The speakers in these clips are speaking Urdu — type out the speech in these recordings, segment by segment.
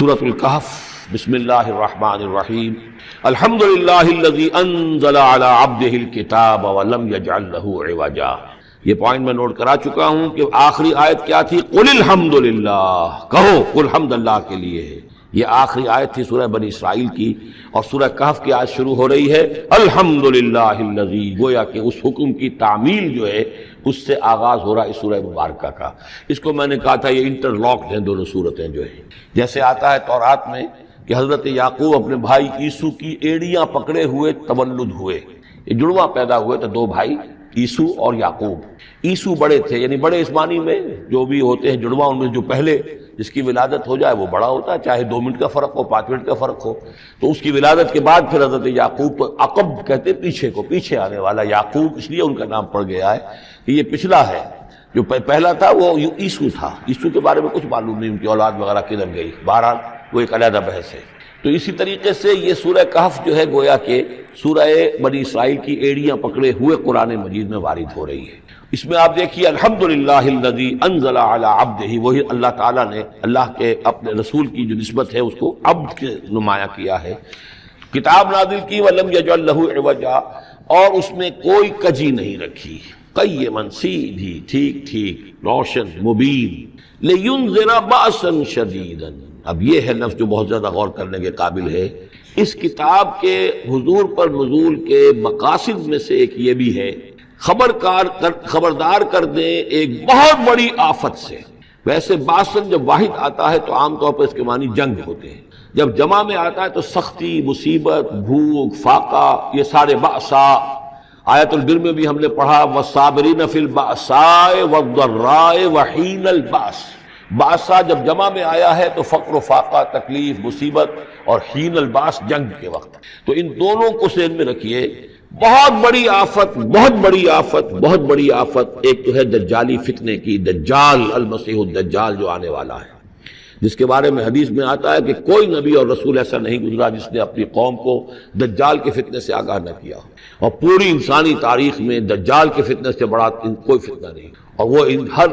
سورۃ الکہف۔ بسم اللہ الرحمن الرحیم۔ الحمد للہ الذی انزل علی عبدہ الکتاب ولم یجعل لہ عوجا۔ یہ پوائنٹ میں نوٹ کرا چکا ہوں کہ آخری آیت کیا تھی؟ قل الحمد للہ، کہو قل حمد اللہ کے لیے ہے۔ یہ آخری آیت تھی سورہ بنی اسرائیل کی، اور سورہ کہف کی آیت شروع ہو رہی ہے الحمد للہ الذی، گویا کہ اس حکم کی تعمیل جو ہے اس سے آغاز ہو رہا ہے اس سورہ مبارکہ کا۔ اس کو میں نے کہا تھا یہ انٹر لاکڈ ہیں دونوں صورتیں جو ہیں، جیسے آتا ہے تورات میں کہ حضرت یعقوب اپنے بھائی عیسو کی ایڑیاں پکڑے ہوئے تولد ہوئے، یہ جڑواں پیدا ہوئے تو دو بھائی عیسو اور یعقوب۔ عیسو بڑے تھے، یعنی بڑے اس معنی میں جو بھی ہوتے ہیں جڑواں، ان میں جو پہلے جس کی ولادت ہو جائے وہ بڑا ہوتا ہے، چاہے 2 منٹ کا فرق ہو 5 منٹ کا فرق ہو۔ تو اس کی ولادت کے بعد پھر حضرت یعقوب کو عقب کہتے پیچھے کو، پیچھے آنے والا یعقوب، اس لیے ان کا نام پڑ گیا ہے کہ یہ پچھلا ہے۔ جو پہلا تھا وہ عیسو تھا، عیسو کے بارے میں کچھ معلوم نہیں، ان کی اولاد وغیرہ کدھر گئی، بہرحال وہ ایک علیحدہ بحث ہے۔ تو اسی طریقے سے یہ سورہ کہف جو ہے گویا کہ سورہ بنی اسرائیل کی ایڑیاں پکڑے ہوئے قرآن مجید میں وارد ہو رہی ہے۔ اس میں آپ دیکھیے الحمدللہ الذی انزل علی عبدہ، وہی اللہ تعالیٰ نے اللہ کے اپنے رسول کی جو نسبت ہے اس کو عبد کے نمایاں کیا ہے۔ کتاب نازل کی ولم یجعل لہ عوجا، اور اس میں کوئی کجی نہیں رکھی، قیما، سیدھی، ٹھیک ٹھیک، روشن، مبین، لینذر بأسا شدیدا۔ اب یہ ہے لفظ جو بہت زیادہ غور کرنے کے قابل ہے۔ اس کتاب کے حضور پر نزول کے مقاصد میں سے ایک یہ بھی ہے خبردار کر دیں ایک بہت بڑی آفت سے۔ ویسے باسن جب واحد آتا ہے تو عام طور پر اس کے معنی جنگ ہوتے ہیں، جب جمع میں آتا ہے تو سختی، مصیبت، بھوک، فاقہ، یہ سارے بأسا۔ آیت البر میں بھی ہم نے پڑھا والصابرین فی البأساء والضراء وحین البأس۔ باسا جب جمع میں آیا ہے تو فقر و فاقہ، تکلیف، مصیبت، اور حین الباس جنگ کے وقت۔ تو ان دونوں کو ذہن میں رکھیے، بہت بڑی آفت، بہت بڑی آفت، بہت بڑی آفت ایک تو ہے دجالی فتنے کی، دجال المسیح الدجال جو آنے والا ہے، جس کے بارے میں حدیث میں آتا ہے کہ کوئی نبی اور رسول ایسا نہیں گزرا جس نے اپنی قوم کو دجال کے فتنے سے آگاہ نہ کیا ہو، اور پوری انسانی تاریخ میں دجال کے فتنے سے بڑا کوئی فتنہ نہیں، اور وہ ہر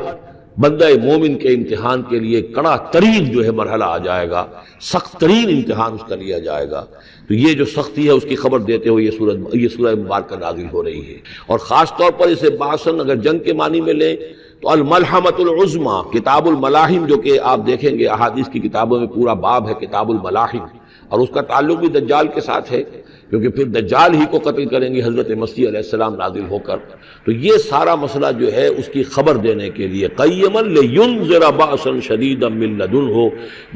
بندہ مومن کے امتحان کے لیے کڑا ترین جو ہے مرحلہ آ جائے گا، سخت ترین امتحان اس کا لیا جائے گا۔ تو یہ جو سختی ہے اس کی خبر دیتے ہوئے یہ سورہ مبارکہ نازل ہو رہی ہے، اور خاص طور پر اسے باسن اگر جنگ کے معنی میں لیں تو الملحمۃ العظمیٰ، کتاب الملاحم، جو کہ آپ دیکھیں گے احادیث کی کتابوں میں پورا باب ہے کتاب الملاحم، اور اس کا تعلق بھی دجال کے ساتھ ہے، کیونکہ پھر دجال ہی کو قتل کریں گے حضرت مسیح علیہ السلام نازل ہو کر۔ تو یہ سارا مسئلہ جو ہے اس کی خبر دینے کے لیے قیما لینذر بأسا شدیدا من لدنہ،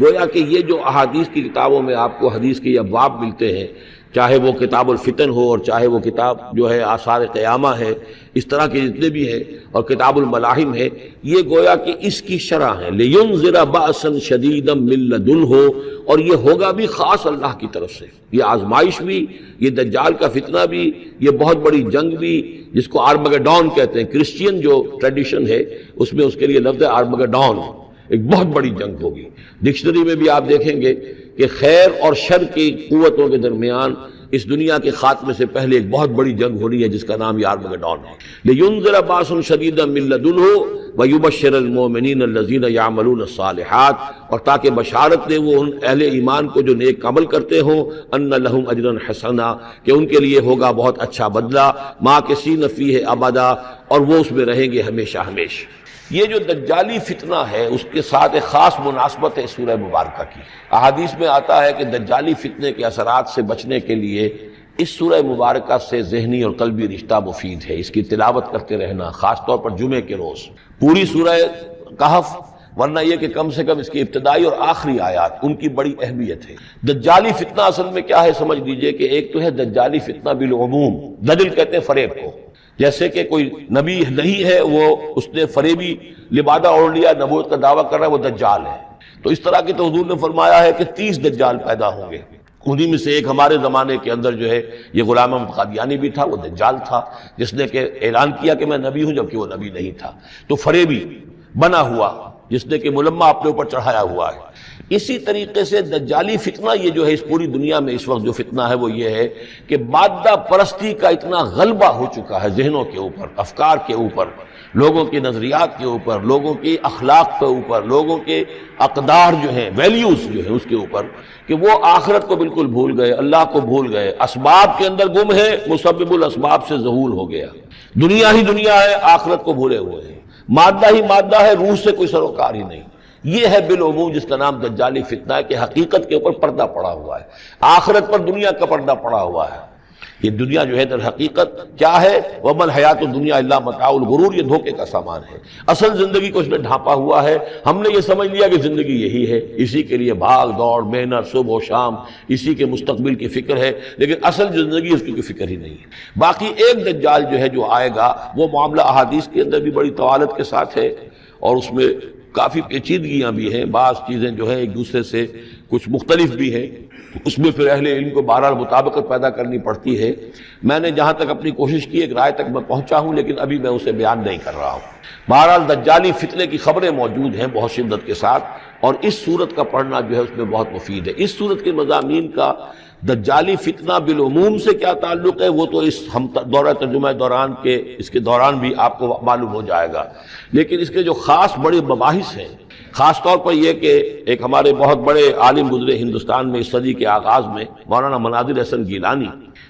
گویا کہ یہ جو احادیث کی کتابوں میں آپ کو حدیث کے ابواب ملتے ہیں، چاہے وہ کتاب الفتن ہو اور چاہے وہ کتاب جو ہے آثار قیامہ ہے، اس طرح کے جتنے بھی ہیں، اور کتاب الملاحم ہے، یہ گویا کہ اس کی شرح ہے لینذر بأسا شدیدا من لدنہ، اور یہ ہوگا بھی خاص اللہ کی طرف سے، یہ آزمائش بھی، یہ دجال کا فتنہ بھی، یہ بہت بڑی جنگ بھی، جس کو آرمگڈون کہتے ہیں، کرسچین جو ٹریڈیشن ہے اس میں اس کے لیے لفظ ہے آرمگڈون، ایک بہت بڑی جنگ ہوگی۔ ڈکشنری میں بھی آپ دیکھیں گے کہ خیر اور شر کی قوتوں کے درمیان اس دنیا کے خاتمے سے پہلے ایک بہت بڑی جنگ ہونی ہے جس کا نام یہ آرمگڈون ہے۔ لینذر بأسا شدیدا من لدنہ ویبشر المؤمنین الذین یعملون الصالحات، اور تاکہ بشارت دے وہ ان اہل ایمان کو جو نیک عمل کرتے ہوں، ان لہم اجرا حسنا، کہ ان کے لیے ہوگا بہت اچھا بدلہ، ماکثین فیہ ابدا، اور وہ اس میں رہیں گے ہمیشہ ہمیشہ۔ یہ جو دجالی فتنہ ہے اس کے ساتھ ایک خاص مناسبت ہے سورہ مبارکہ کی۔ احادیث میں آتا ہے کہ دجالی فتنے کے اثرات سے بچنے کے لیے اس سورہ مبارکہ سے ذہنی اور قلبی رشتہ مفید ہے، اس کی تلاوت کرتے رہنا، خاص طور پر جمعے کے روز پوری سورہ کہف، ورنہ یہ کہ کم سے کم اس کی ابتدائی اور آخری آیات ان کی بڑی اہمیت ہے۔ دجالی فتنہ اصل میں کیا ہے سمجھ لیجئے کہ ایک تو ہے دجالی فتنہ بالعموم، دجل کہتے ہیں فریب کو، جیسے کہ کوئی نبی نہیں ہے وہ اس نے فریبی لبادہ اوڑھ لیا، نبوت کا دعویٰ کر رہا ہے، وہ دجال ہے۔ تو اس طرح کی تو حضور نے فرمایا ہے کہ 30 دجال پیدا ہوں گے، انہی میں سے ایک ہمارے زمانے کے اندر جو ہے یہ غلام احمد قادیانی بھی تھا، وہ دجال تھا، جس نے کہ اعلان کیا کہ میں نبی ہوں جبکہ وہ نبی نہیں تھا۔ تو فریبی بنا ہوا جس نے کہ ملمہ اپنے اوپر چڑھایا ہوا ہے۔ اسی طریقے سے دجالی فتنہ یہ جو ہے اس پوری دنیا میں اس وقت جو فتنہ ہے وہ یہ ہے کہ مادہ پرستی کا اتنا غلبہ ہو چکا ہے ذہنوں کے اوپر، افکار کے اوپر، لوگوں کے نظریات کے اوپر، لوگوں کے اخلاق کے اوپر، لوگوں کے اقدار جو ہیں، ویلیوز جو ہیں اس کے اوپر، کہ وہ آخرت کو بالکل بھول گئے، اللہ کو بھول گئے، اسباب کے اندر گم ہے، مسبب الاسباب سے ذہول ہو گیا، دنیا ہی دنیا ہے، آخرت کو بھولے ہوئے ہیں، مادہ ہی مادہ ہے، روح سے کوئی سروکار ہی نہیں۔ یہ ہے بالعموم جس کا نام دجالی فتنہ ہے، کہ حقیقت کے اوپر پردہ پڑا ہوا ہے، آخرت پر دنیا کا پردہ پڑا ہوا ہے۔ یہ دنیا جو ہے در حقیقت کیا ہے؟ وَمَا الْحَيَاةُ الدُّنْيَا إِلَّا مَتَاعُ الْغُرُورِ، یہ دھوکے کا سامان ہے۔ اصل زندگی کو اس نے ڈھانپا ہوا ہے، ہم نے یہ سمجھ لیا کہ زندگی یہی ہے، اسی کے لیے بھاگ دوڑ محنت صبح و شام، اسی کے مستقبل کی فکر ہے، لیکن اصل زندگی اس کی کوئی فکر ہی نہیں ہے۔ باقی ایک دجال جو ہے جو آئے گا، وہ معاملہ احادیث کے اندر بھی بڑی طوالت کے ساتھ ہے، اور اس میں کافی پیچیدگیاں بھی ہیں، بعض چیزیں جو ہیں ایک دوسرے سے کچھ مختلف بھی ہیں، اس میں پھر اہل علم کو بہرحال مطابقت پیدا کرنی پڑتی ہے۔ میں نے جہاں تک اپنی کوشش کی ایک رائے تک میں پہنچا ہوں، لیکن ابھی میں اسے بیان نہیں کر رہا ہوں۔ بہرحال دجالی فتنے کی خبریں موجود ہیں بہت شدت کے ساتھ، اور اس صورت کا پڑھنا جو ہے اس میں بہت مفید ہے۔ اس صورت کے مضامین کا دجالی فتنہ بالعموم سے کیا تعلق ہے وہ تو اس ہم دورہ ترجمہ دوران کے اس کے دوران بھی آپ کو معلوم ہو جائے گا، لیکن اس کے جو خاص بڑے مباحث ہیں، خاص طور پر یہ کہ ایک ہمارے بہت بڑے عالم گزرے ہندوستان میں اس صدی کے آغاز میں، مولانا مناظر حسن گیلانی،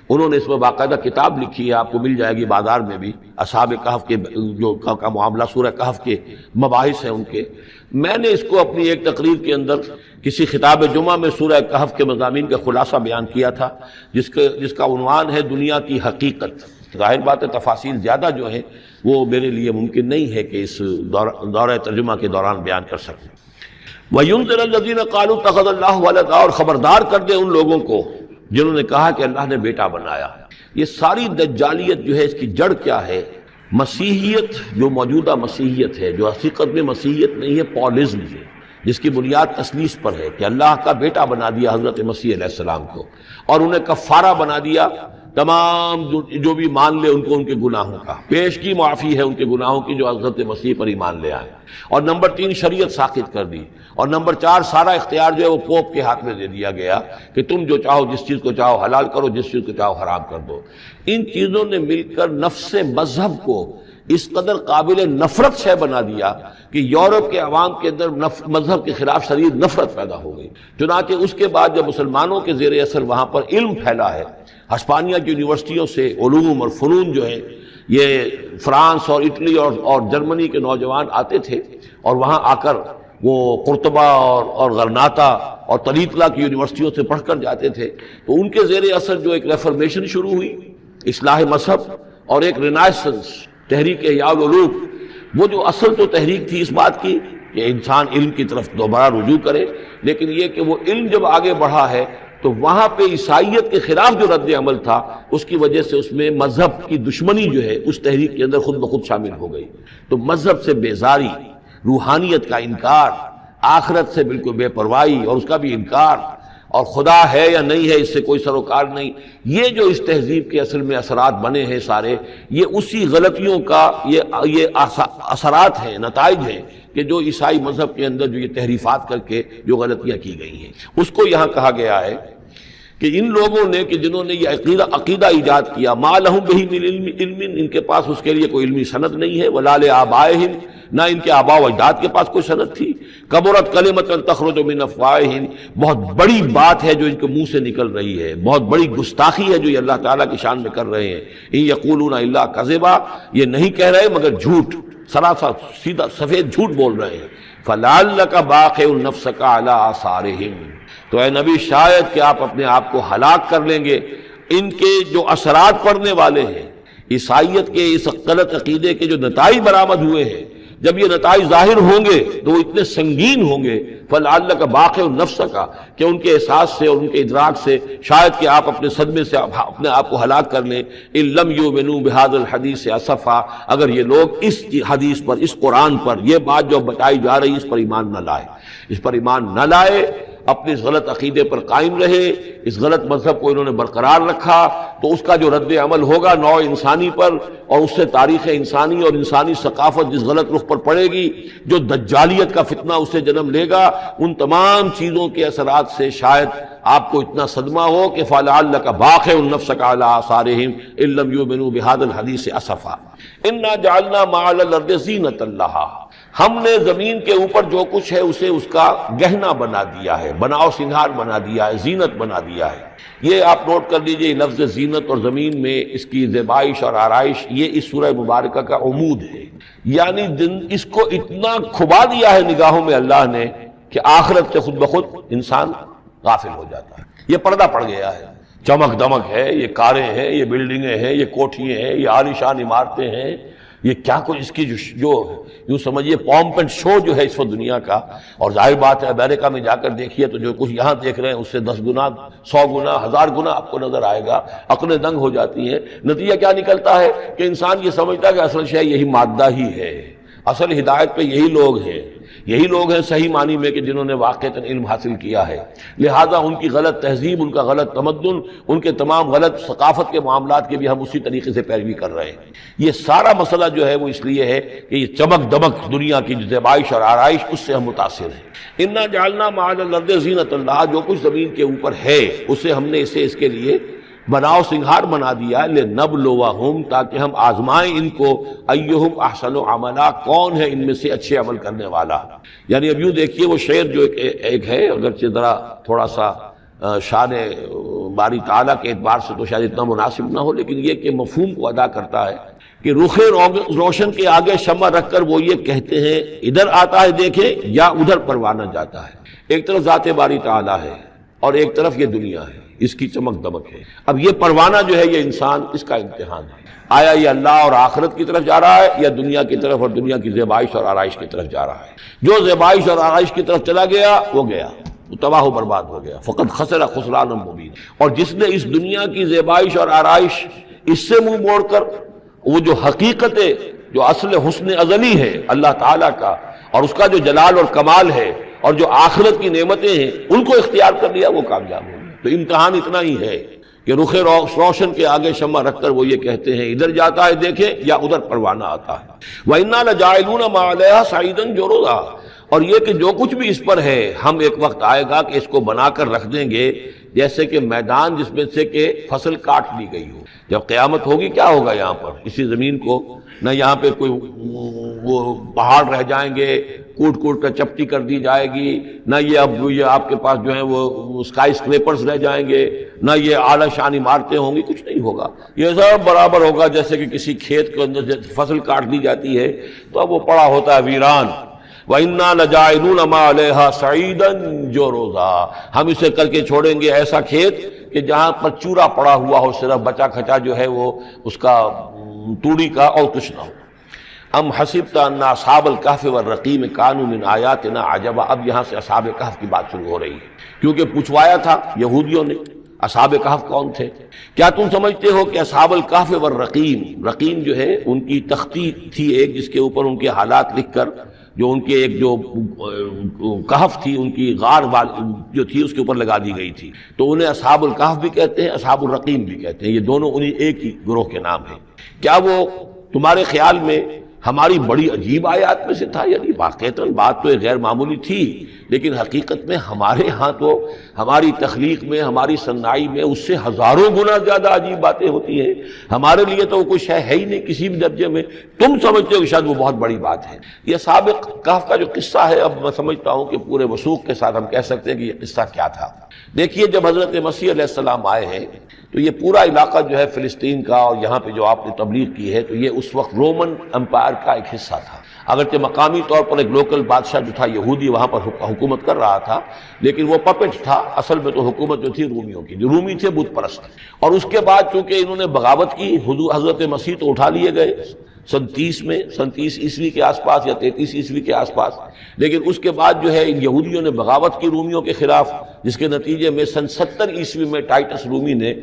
انہوں نے اس میں باقاعدہ کتاب لکھی ہے، آپ کو مل جائے گی بازار میں بھی، اصحاب کہف کے جو کا معاملہ سورہ کہف کے مباحث ہیں ان کے۔ میں نے اس کو اپنی ایک تقریر کے اندر کسی خطاب جمعہ میں سورہ کہف کے مضامین کا خلاصہ بیان کیا تھا، جس کا عنوان ہے دنیا کی حقیقت۔ ظاہر بات ہے تفاصیل زیادہ جو ہیں وہ میرے لیے ممکن نہیں ہے کہ اس دورہ ترجمہ کے دوران بیان کر سکوں۔ وَيُنذِرَ الَّذِينَ قَالُوا اتَّخَذَ اللَّهُ وَلَدًا، اور خبردار کر دے ان لوگوں کو جنہوں نے کہا کہ اللہ نے بیٹا بنایا۔ یہ ساری دجالیت جو ہے اس کی جڑ کیا ہے؟ مسیحیت، جو موجودہ مسیحیت ہے، جو حقیقت میں مسیحیت نہیں ہے، پالزم ہے، جس کی بنیاد تثلیث پر ہے کہ اللہ کا بیٹا بنا دیا حضرت مسیح علیہ السلام کو، اور انہیں کفارہ بنا دیا تمام جو بھی مان لے ان کو ان کے گناہوں کا، پیش کی معافی ہے ان کے گناہوں کی جو حضرت مسیح پر ایمان لے آئے، اور نمبر 3 شریعت ساقط کر دی، اور نمبر 4 سارا اختیار جو ہے وہ پوپ کے ہاتھ میں دے دیا گیا کہ تم جو چاہو جس چیز کو چاہو حلال کرو، جس چیز کو چاہو حرام کر دو۔ ان چیزوں نے مل کر نفس مذہب کو اس قدر قابل نفرت شے بنا دیا کہ یورپ کے عوام کے اندر مذہب کے خلاف شدید نفرت پیدا ہو گئی۔ چنانچہ اس کے بعد جب مسلمانوں کے زیر اثر وہاں پر علم پھیلا ہے، ہسپانیہ کی یونیورسٹیوں سے علوم اور فنون جو ہیں یہ فرانس اور اٹلی اور جرمنی کے نوجوان آتے تھے، اور وہاں آ کر وہ قرطبہ اور غرناطہ اور طلیطلہ کی یونیورسٹیوں سے پڑھ کر جاتے تھے، تو ان کے زیر اثر جو ایک ریفرمیشن شروع ہوئی، اصلاح مذہب، اور ایک رینائسنس، تحریک احیاء العلوم، وہ جو اصل تو تحریک تھی اس بات کی کہ انسان علم کی طرف دوبارہ رجوع کرے، لیکن یہ کہ وہ علم جب آگے بڑھا ہے تو وہاں پہ عیسائیت کے خلاف جو رد عمل تھا اس کی وجہ سے اس میں مذہب کی دشمنی جو ہے اس تحریک کے اندر خود بخود شامل ہو گئی۔ تو مذہب سے بیزاری، روحانیت کا انکار، آخرت سے بالکل بے پرواہی اور اس کا بھی انکار، اور خدا ہے یا نہیں ہے اس سے کوئی سروکار نہیں، یہ جو اس تہذیب کے اصل میں اثرات بنے ہیں سارے، یہ اسی غلطیوں کا یہ اثرات ہیں، نتائج ہیں کہ جو عیسائی مذہب کے اندر جو یہ تحریفات کر کے جو غلطیاں کی گئی ہیں، اس کو یہاں کہا گیا ہے کہ ان لوگوں نے کہ جنہوں نے یہ عقیدہ ایجاد کیا، ما لہم بہ من علم، ان کے پاس اس کے لیے کوئی علمی سند نہیں ہے، ولا لآبائہم، نہ ان کے آباء و اجداد کے پاس کوئی سند تھی، کبرت کلمۃ تخرج من افواہہم، بہت بڑی بات ہے جو ان کے منہ سے نکل رہی ہے، بہت بڑی گستاخی ہے جو یہ اللہ تعالیٰ کی شان میں کر رہے ہیں، ان یقولون الا کذبا، یہ نہیں کہہ رہے مگر جھوٹ، سراسر سیدھا سفید جھوٹ بول رہے ہیں، فلعلک باخع نفسک علی آثارہم، تو اے نبی شاید کہ آپ اپنے آپ کو ہلاک کر لیں گے ان کے جو اثرات پڑنے والے ہیں، عیسائیت کے اس غلط عقیدے کے جو نتائج برآمد ہوئے ہیں، جب یہ نتائج ظاہر ہوں گے تو وہ اتنے سنگین ہوں گے، فلعلک باخع نفسک، کہ ان کے احساس سے اور ان کے ادراک سے شاید کہ آپ اپنے صدمے سے اپنے آپ کو ہلاک کر لیں، ان لم یؤمنوا بہذا الحدیث اسفا، اگر یہ لوگ اس حدیث پر، اس قرآن پر، یہ بات جو بتائی جا رہی اس پر ایمان نہ لائے، اس پر ایمان نہ لائے، اپنے اس غلط عقیدے پر قائم رہے، اس غلط مذہب کو انہوں نے برقرار رکھا، تو اس کا جو رد عمل ہوگا نوع انسانی پر، اور اس سے تاریخ انسانی اور انسانی ثقافت جس غلط رخ پر پڑے گی، جو دجالیت کا فتنہ اسے جنم لے گا، ان تمام چیزوں کے اثرات سے شاید آپ کو اتنا صدمہ ہو کہ فَلَعَلَّكَ بَاخِعٌ نَفْسَكَ عَلَىٰ آثَارِهِمْ إِن لَّمْ يُؤْمِنُوا بِهَٰذَا الْحَدِيثِ أَسَفًا إِنَّا جَعَلْنَا مَا عَلَى الْأَرْضِ زِينَةً لَّهَا، ہم نے زمین کے اوپر جو کچھ ہے اسے اس کا گہنا بنا دیا ہے، بناؤ سنگھار بنا دیا ہے، زینت بنا دیا ہے۔ یہ آپ نوٹ کر لیجئے، لفظ زینت اور زمین میں اس کی زیبائش اور آرائش، یہ اس سورہ مبارکہ کا عمود ہے، یعنی اس کو اتنا کھبا دیا ہے نگاہوں میں اللہ نے کہ آخرت سے خود بخود انسان غافل ہو جاتا ہے۔ یہ پردہ پڑ گیا ہے، چمک دمک ہے، یہ کاریں ہیں، یہ بلڈنگیں ہیں، یہ کوٹھیاں ہیں، یہ عالیشان عمارتیں ہیں، یہ کیا کچھ اس کی جو یوں سمجھیے پومپ اینڈ شو جو ہے اس وقت دنیا کا، اور ظاہر بات ہے امریکہ میں جا کر دیکھیے تو جو کچھ یہاں دیکھ رہے ہیں اس سے 10 گنا 100 گنا 1000 گنا آپ کو نظر آئے گا، عقلیں دنگ ہو جاتی ہیں۔ نتیجہ کیا نکلتا ہے کہ انسان یہ سمجھتا ہے کہ اصل شے یہی مادہ ہی ہے، اصل ہدایت پہ یہی لوگ ہیں، یہی لوگ ہیں صحیح معنی میں کہ جنہوں نے واقعتاً علم حاصل کیا ہے، لہذا ان کی غلط تہذیب، ان کا غلط تمدن، ان کے تمام غلط ثقافت کے معاملات کے بھی ہم اسی طریقے سے پیروی کر رہے ہیں۔ یہ سارا مسئلہ جو ہے وہ اس لیے ہے کہ یہ چمک دمک دنیا کی جو زیبائش اور آرائش، اس سے ہم متاثر ہیں۔ انا جعلنا ما علی الارض زینۃ اللہ، جو کچھ زمین کے اوپر ہے اسے ہم نے اسے اس کے لیے بناؤ سنگھار بنا دیا، لنبلوہم، تاکہ ہم آزمائیں ان کو، ایہم احسن عملا، کون ہے ان میں سے اچھے عمل کرنے والا۔ یعنی اب یوں دیکھیے وہ شعر جو ایک ہے، اگرچہ ذرا تھوڑا سا شان باری تعالیٰ کے اعتبار سے تو شاید اتنا مناسب نہ ہو، لیکن یہ کہ مفہوم کو ادا کرتا ہے کہ رخ روشن کے آگے شمع رکھ کر وہ یہ کہتے ہیں ادھر آتا ہے دیکھیں یا ادھر پروانہ جاتا ہے۔ ایک طرف ذات باری تعالیٰ ہے اور ایک طرف یہ دنیا ہے، اس کی چمک دمک ہے۔ اب یہ پروانہ جو ہے یہ انسان، اس کا امتحان ہے، آیا یہ اللہ اور آخرت کی طرف جا رہا ہے یا دنیا کی طرف اور دنیا کی زیبائش اور آرائش کی طرف جا رہا ہے۔ جو زیبائش اور آرائش کی طرف چلا گیا وہ گیا، وہ تباہ و برباد ہو گیا، فقط خسر خسرانا مبین۔ اور جس نے اس دنیا کی زیبائش اور آرائش اس سے منہ موڑ کر وہ جو حقیقت جو اصل حسن ازلی ہے اللہ تعالیٰ کا، اور اس کا جو جلال اور کمال ہے، اور جو آخرت کی نعمتیں ہیں ان کو اختیار کر لیا، وہ کامیاب ہو گیا۔ تو امتحان اتنا ہی ہے کہ رخ روشن کے آگے شمع رکھ کر وہ یہ کہتے ہیں ادھر جاتا ہے دیکھیں یا ادھر پروانہ آتا ہے۔ وَإِنَّا لَجَاعِلُونَ مَا عَلَيْهَا صَعِيدًا جُرُزًا، اور یہ کہ جو کچھ بھی اس پر ہے ہم ایک وقت آئے گا کہ اس کو بنا کر رکھ دیں گے جیسے کہ میدان جس میں سے کہ فصل کاٹ لی گئی ہو۔ جب قیامت ہوگی کیا ہوگا یہاں پر اسی زمین کو، نہ یہاں پہ کوئی وہ پہاڑ رہ جائیں گے کوٹ کوٹ کر چپٹی کر دی جائے گی، نہ یہ آپ کے پاس جو ہیں وہ اسکائی اسکریپرز رہ جائیں گے، نہ یہ اعلیٰ شان عمارتیں ہوں گی، کچھ نہیں ہوگا۔ یہ سب برابر ہوگا جیسے کہ کسی کھیت کے اندر فصل کاٹ دی جاتی ہے تو اب وہ پڑا ہوتا ہے ویران۔ وَإِنَّا لَجَاعِلُونَ مَا عَلَيْهَا صَعِيدًا جُرُزًا، ہم اسے کر کے چھوڑیں گے ایسا کھیت کہ جہاں پر چورا پڑا ہوا ہو، صرف بچا کھچا جو ہے وہ اس کا توڑی کا، اور کچھ نہ ہو۔ ام حسبت ان اصحاب الکہف والرقیم کانوا من آیاتنا عجبا، اب یہاں سے اصحاب کہف کی بات شروع ہو رہی ہے، کیونکہ پوچھوایا تھا یہودیوں نے اصحاب کہف کون تھے۔ کیا تم سمجھتے ہو کہ اصحاب الکہف والرقیم، رقیم جو ہے ان کی تختی تھی ایک جس کے اوپر ان کے حالات لکھ کر، جو ان کے ایک جو کہف تھی ان کی غار جو تھی اس کے اوپر لگا دی گئی تھی، تو انہیں اصحاب الکہف بھی کہتے ہیں، اصحاب الرقیم بھی کہتے ہیں، یہ دونوں انہیں ایک ہی گروہ کے نام ہیں۔ کیا وہ تمہارے خیال میں ہماری بڑی عجیب آیات میں سے تھا؟ یعنی واقعتاً بات تو غیر معمولی تھی، لیکن حقیقت میں ہمارے ہاں تو ہماری تخلیق میں، ہماری صنائی میں اس سے ہزاروں گنا زیادہ عجیب باتیں ہوتی ہیں، ہمارے لیے تو وہ کچھ ہے ہی نہیں کسی بھی درجے میں، تم سمجھتے ہو کہ شاید وہ بہت بڑی بات ہے۔ یہ سابق کہف کا جو قصہ ہے، اب میں سمجھتا ہوں کہ پورے وثوق کے ساتھ ہم کہہ سکتے ہیں کہ یہ قصہ کیا تھا۔ دیکھیے جب حضرت مسیح علیہ السلام آئے ہیں تو یہ پورا علاقہ جو ہے فلسطین کا، اور یہاں پہ جو آپ نے تبلیغ کی ہے، تو یہ اس وقت رومن امپائر کا ایک حصہ تھا۔ اگرچہ مقامی طور پر ایک لوکل بادشاہ جو تھا یہودی وہاں پر حکومت کر رہا تھا، لیکن وہ پپٹ تھا، اصل میں تو حکومت جو تھی رومیوں کی، جو رومی تھے بت پرست۔ اور اس کے بعد چونکہ انہوں نے بغاوت کی، حضرت مسیح تو اٹھا لیے گئے سن 30 عیسوی کے آس پاس یا 33 عیسوی کے آس پاس، لیکن اس کے بعد جو ہے ان یہودیوں نے بغاوت کی رومیوں کے خلاف، جس کے نتیجے میں سن 70 عیسوی میں ٹائٹس رومی نے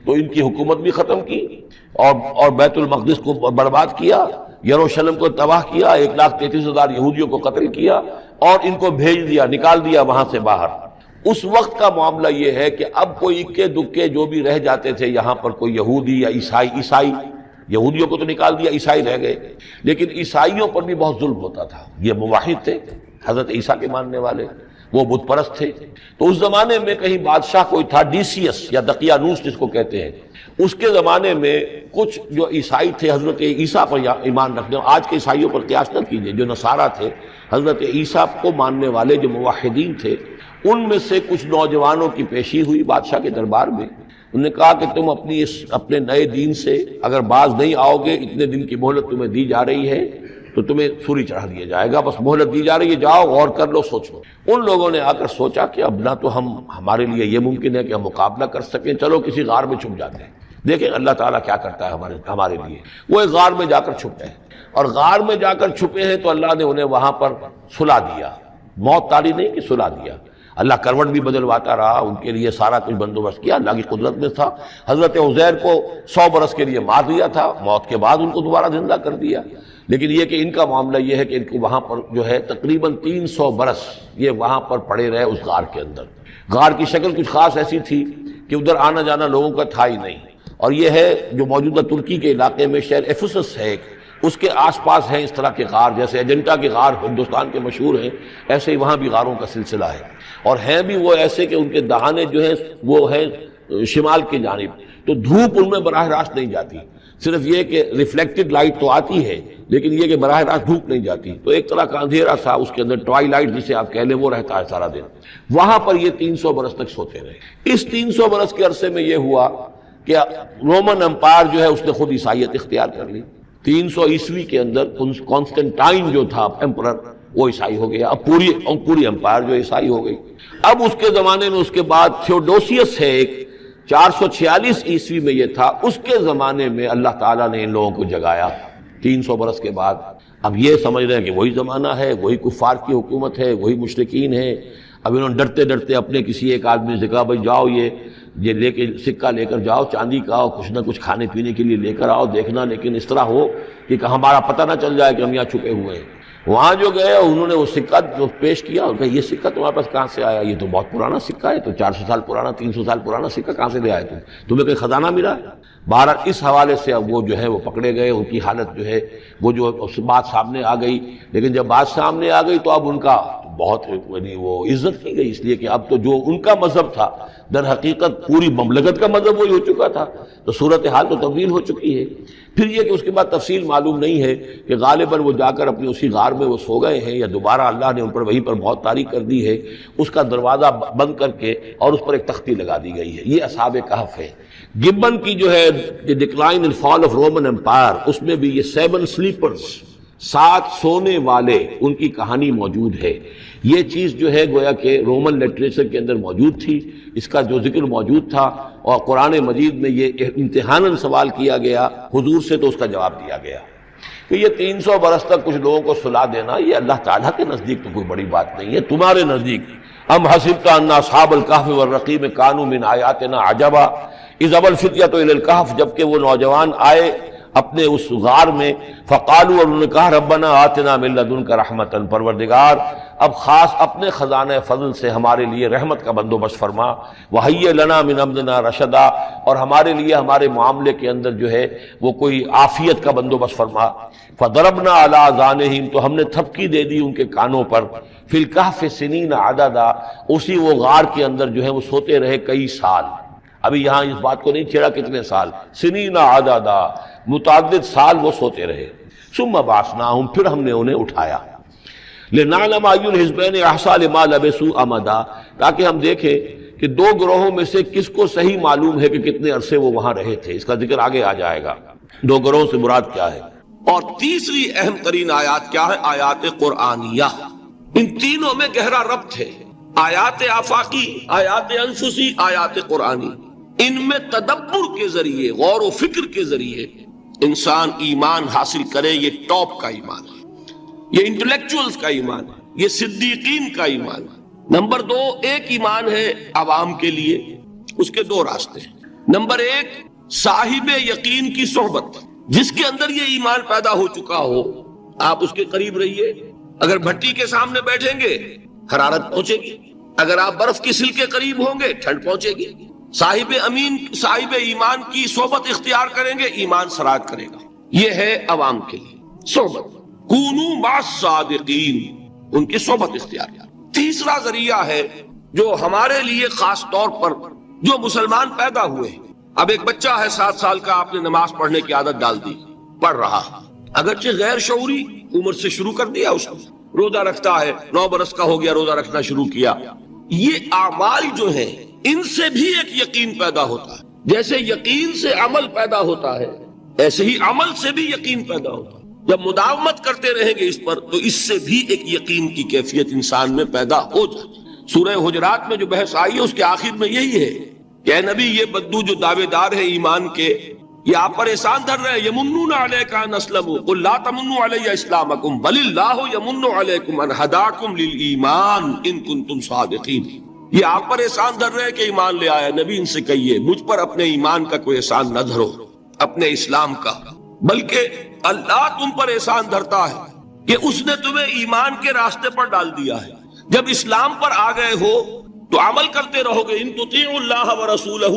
تو ان کی حکومت بھی ختم کی اور بیت المقدس کو برباد کیا، یروشلم کو تباہ کیا، 1,33,000 یہودیوں کو قتل کیا اور ان کو بھیج دیا، نکال دیا وہاں سے باہر۔ اس وقت کا معاملہ یہ ہے کہ اب کوئی اکے دکے جو بھی رہ جاتے تھے یہاں پر، کوئی یہودی یا عیسائی، یہودیوں کو تو نکال دیا، عیسائی رہ گئے، لیکن عیسائیوں پر بھی بہت ظلم ہوتا تھا۔ یہ موحد تھے، حضرت عیسیٰ کے ماننے والے، وہ بت پرست تھے۔ تو اس زمانے میں کہیں بادشاہ کوئی تھا، ڈیسیس یا دقیانوس جس کو کہتے ہیں، اس کے زمانے میں کچھ جو عیسائی تھے حضرت عیسیٰ پر ایمان رکھنے، آج کے عیسائیوں پر قیاس نہ کیجیے، جو نصارہ تھے حضرت عیسیٰ کو ماننے والے جو موحدین تھے، ان میں سے کچھ نوجوانوں کی پیشی ہوئی بادشاہ کے دربار میں۔ انہوں نے کہا کہ تم اپنے نئے دین سے اگر باز نہیں آؤ گے، اتنے دن کی مہلت تمہیں دی جا رہی ہے تو تمہیں سولی چڑھا دیا جائے گا، بس مہلت دی جا رہی ہے، جاؤ غور کر لو، سوچو۔ ان لوگوں نے آ کر سوچا کہ اب نہ تو ہمارے لیے یہ ممکن ہے کہ ہم مقابلہ کر سکیں، چلو کسی غار میں چھپ جاتے ہیں، دیکھیں اللہ تعالیٰ کیا کرتا ہے ہمارے لیے۔ وہ ایک غار میں جا کر چھپے ہیں، اور غار میں جا کر چھپے ہیں تو اللہ نے انہیں وہاں پر سلا دیا، موت تاری نہیں کہ سلا دیا۔ اللہ کروٹ بھی بدلواتا رہا، ان کے لیے سارا کچھ بندوبست کیا، اللہ کی قدرت میں تھا۔ حضرت عزیر کو 100 برس کے لیے مار دیا تھا، موت کے بعد ان کو دوبارہ زندہ کر دیا۔ لیکن یہ کہ ان کا معاملہ یہ ہے کہ ان کو وہاں پر جو ہے تقریباً 300 برس یہ وہاں پر پڑے رہے اس غار کے اندر۔ غار کی شکل کچھ خاص ایسی تھی کہ ادھر آنا جانا لوگوں کا تھا ہی نہیں، اور یہ ہے جو موجودہ ترکی کے علاقے میں شہر ایفسس ہے، اس کے آس پاس ہیں اس طرح کے غار، جیسے ایجنٹا کے غار ہندوستان کے مشہور ہیں، ایسے ہی وہاں بھی غاروں کا سلسلہ ہے، اور ہیں بھی وہ ایسے کہ ان کے دہانے جو ہیں وہ ہیں شمال کی جانب، تو دھوپ ان میں براہ راست نہیں جاتی، صرف یہ کہ ریفلیکٹڈ لائٹ تو آتی ہے لیکن یہ کہ براہ راست دھوپ نہیں جاتی، تو ایک طرح کا اندھیرا سا اس کے اندر، ٹوائی لائٹ جسے آپ کہہ لیں، وہ رہتا ہے سارا دن۔ وہاں پر یہ 300 برس تک سوتے رہے۔ اس 300 برس کے عرصے میں یہ ہوا کہ رومن امپائر جو ہے اس نے خود عیسائیت اختیار کر لی۔ 300 عیسوی کے اندر کانسٹنٹائن جو تھا ایمپرر، وہ عیسائی ہو گیا، اب پوری امپائر جو عیسائی ہو گئی۔ اب اس کے زمانے میں اس کے بعد تھیوڈوسیس ہے ایک، 446 عیسوی میں یہ تھا، اس کے زمانے میں اللہ تعالیٰ نے ان لوگوں کو جگایا 300 برس کے بعد۔ اب یہ سمجھ رہے ہیں کہ وہی زمانہ ہے، وہی کفار کی حکومت ہے، وہی مشرکین ہے۔ اب انہوں نے ڈرتے ڈرتے اپنے کسی ایک آدمی سے کہا بھائی جاؤ یہ لے کے سکہ لے کر جاؤ، چاندی کا، کچھ نہ کچھ کھانے پینے کے لیے لے کر آؤ، دیکھنا لیکن اس طرح ہو کہ ہمارا پتہ نہ چل جائے کہ ہم یہاں چھپے ہوئے ہیں۔ وہاں جو گئے انہوں نے وہ سکہ جو پیش کیا، اور کہا یہ سکہ تمہارے پاس کہاں سے آیا؟ یہ تو بہت پرانا سکہ ہے، تو 400 سال پرانا، 300 سال پرانا سکہ کہاں سے لے آئے تمہیں کوئی خزانہ ملا ہے؟ بہرحال اس حوالے سے اب وہ جو ہے وہ پکڑے گئے، ان کی حالت جو ہے وہ جو بات سامنے آ گئی۔ لیکن جب بات سامنے آ گئی تو اب ان کا بہت وہ عزت کی گئی، اس لیے کہ اب تو جو ان کا مذہب تھا در حقیقت پوری مملکت کا مذہب وہی ہو چکا تھا، تو صورتحال تو تبدیل ہو چکی ہے۔ پھر یہ کہ اس کے بعد تفصیل معلوم نہیں ہے کہ غالباً وہ جا کر اپنی اسی غار میں وہ سو گئے ہیں، یا دوبارہ اللہ نے ان پر وہیں پر موت طاری کر دی ہے، اس کا دروازہ بند کر کے اور اس پر ایک تختی لگا دی گئی ہے۔ یہ اصحاب کہف ہے۔ گبن کی جو ہے decline and fall of Roman empire, اس میں بھی یہ 7 سلیپرز، 7 سونے والے، ان کی کہانی موجود ہے۔ یہ چیز جو ہے گویا کہ رومن لٹریچر کے اندر موجود تھی، اس کا جو ذکر موجود تھا، اور قرآن مجید میں یہ امتحاناً سوال کیا گیا حضور سے، تو اس کا جواب دیا گیا کہ یہ 300 برس تک کچھ لوگوں کو سلا دینا، یہ اللہ تعالیٰ کے نزدیک تو کوئی بڑی بات نہیں ہے، تمہارے نزدیک ام حسبت ان اصحاب الکہف والرقیم کانوا من آیاتنا عجبا اذ ابى الفتية الى الکہف، جبکہ وہ نوجوان آئے اپنے اس غار میں، فقالوا، اور انہوں نے کہا ربنا آتنا من لدنک رحمتا، پروردگار اب خاص اپنے خزانہ فضل سے ہمارے لیے رحمت کا بندوبست فرما، وہیئ لنا من امرنا رشدا، اور ہمارے لیے ہمارے معاملے کے اندر جو ہے وہ کوئی عافیت کا بندوبست فرما۔ فضربنا علی آذانہم، تو ہم نے تھپکی دے دی ان کے کانوں پر، فی الکہف سنین عددا، اسی وہ غار کے اندر جو ہے وہ سوتے رہے کئی سال۔ ابھی یہاں اس بات کو نہیں چھیڑا کتنے سال، سنین عددا، متعدد سال وہ سوتے رہے۔ ثم بعثناہم، پھر ہم نے انہیں اٹھایا، لنعلم ای الحزبین احصیٰ لما لبثوا امدا، تاکہ ہم دیکھیں کہ 2 گروہوں میں سے کس کو صحیح معلوم ہے کہ کتنے عرصے وہ وہاں رہے تھے۔ اس کا ذکر آگے آ جائے گا 2 گروہوں سے مراد کیا ہے۔ اور تیسری اہم ترین آیات کیا ہے؟ آیات قرآنیہ۔ ان تینوں میں گہرا ربط ہے، آیات آفاقی، آیات انفسی، آیات قرآنی۔ ان میں تدبر کے ذریعے، غور و فکر کے ذریعے انسان ایمان حاصل کرے، یہ ٹاپ کا ایمان ہے، یہ انٹلیکچوئلز کا ایمان ہے، یہ صدیقین کا ایمان ہے۔ نمبر 2، ایک ایمان ہے عوام کے لیے، اس کے 2 راستے ہیں۔ نمبر 1، صاحب یقین کی صحبت، جس کے اندر یہ ایمان پیدا ہو چکا ہو، آپ اس کے قریب رہیے، اگر بھٹی کے سامنے بیٹھیں گے حرارت پہنچے گی، اگر آپ برف کی سل کے قریب ہوں گے ٹھنڈ پہنچے گی، صاحب امین صاحب ایمان کی صحبت اختیار کریں گے ایمان سراغ کرے گا۔ یہ ہے عوام کے لیے صحبت، کونوا مع الصادقین، ان کی صحبت اختیار کیا۔ تیسرا ذریعہ ہے جو ہمارے لیے خاص طور پر جو مسلمان پیدا ہوئے ہیں، اب ایک بچہ ہے 7 سال کا، آپ نے نماز پڑھنے کی عادت ڈال دی، پڑھ رہا، اگرچہ غیر شعوری عمر سے شروع کر دیا، اس نے روزہ رکھتا ہے، 9 برس کا ہو گیا روزہ رکھنا شروع کیا۔ یہ اعمال جو ہیں ان سے بھی ایک یقین پیدا ہوتا ہے، جیسے یقین سے عمل پیدا ہوتا ہے ایسے ہی عمل سے بھی یقین پیدا ہوتا ہے۔ جب مداومت کرتے رہیں گے اس پر تو اس سے بھی ایک یقین کی کیفیت انسان میں پیدا ہو جاتی ہے۔ سورہ حجرات میں جو بحث آئی ہے اس کے آخر میں یہی ہے کہ اے نبی یہ بدو جو دعوے دار ہے ایمان کے، یہ آپ پر احسان دھر رہے ہیں، یمنون علیک ان اسلموا قل لا تمنوا علی اسلامکم بل اللہ یمن علیکم ان ہداکم للایمان ان کنتم صادقین۔ یہ آپ پر احسان دھر رہے ہیں کہ ایمان لے آیا، نبی ان سے کہیے مجھ پر اپنے ایمان کا کوئی احسان نہ دھرو، اپنے اسلام کا، بلکہ اللہ تم پر احسان دھرتا ہے کہ اس نے تمہیں ایمان کے راستے پر ڈال دیا ہے۔ جب اسلام پر آ گئے ہو تو عمل کرتے رہو گے، ان تطیعوا اللہ ورسولہ،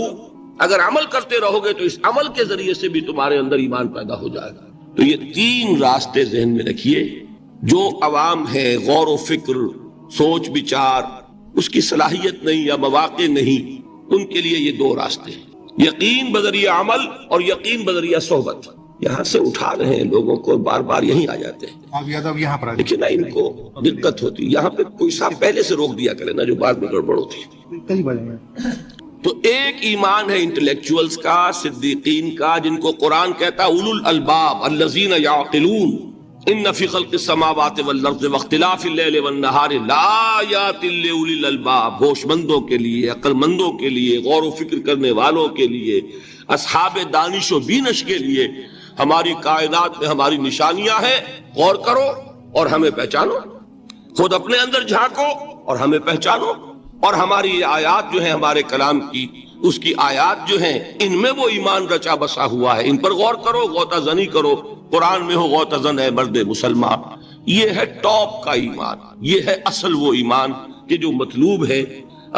اگر عمل کرتے رہو گے تو اس عمل کے ذریعے سے بھی تمہارے اندر ایمان پیدا ہو جائے گا۔ تو یہ 3 راستے ذہن میں رکھیے، جو عوام ہے غور و فکر، سوچ بچار، اس کی صلاحیت نہیں یا مواقع نہیں، ان کے لیے یہ 2 راستے ہیں، یقین بذریعہ عمل اور یقین بذریعہ صحبت۔ یہاں سے اٹھا رہے ہیں لوگوں کو، بار بار یہیں آ جاتے ہیں، لیکن ان کو دقت ہوتی، یہاں پہ کوئی صاحب پہلے سے روک دیا کرے نا جو بعد میں گڑبڑ ہوتی ہے۔ تو ایک ایمان ہے انٹلیکچوئلز کا، صدیقین کا، جن کو قرآن کہتا ہے اولو الالباب الذین یعقلون ان فی خلق السماوات والارض واختلاف اللیل والنہار لآیات لأولی الالباب، ہوش مندوں کے لیے، عقل مندوں کے لیے، غور و فکر کرنے والوں کے لیے، اصحاب دانش و بینش کے لیے ہماری کائنات میں ہماری نشانیاں ہیں، غور کرو اور ہمیں پہچانو، خود اپنے اندر جھانکو اور ہمیں پہچانو، اور ہماری یہ آیات جو ہیں ہمارے کلام کی، اس کی آیات جو ہیں ان میں وہ ایمان رچا بسا ہوا ہے، ان پر غور کرو، غوطہ زنی کرو، قرآن میں ہو غوطہ زن ہے مرد مسلمان۔ یہ ہے ٹاپ کا ایمان، یہ ہے اصل وہ ایمان کہ جو مطلوب ہے۔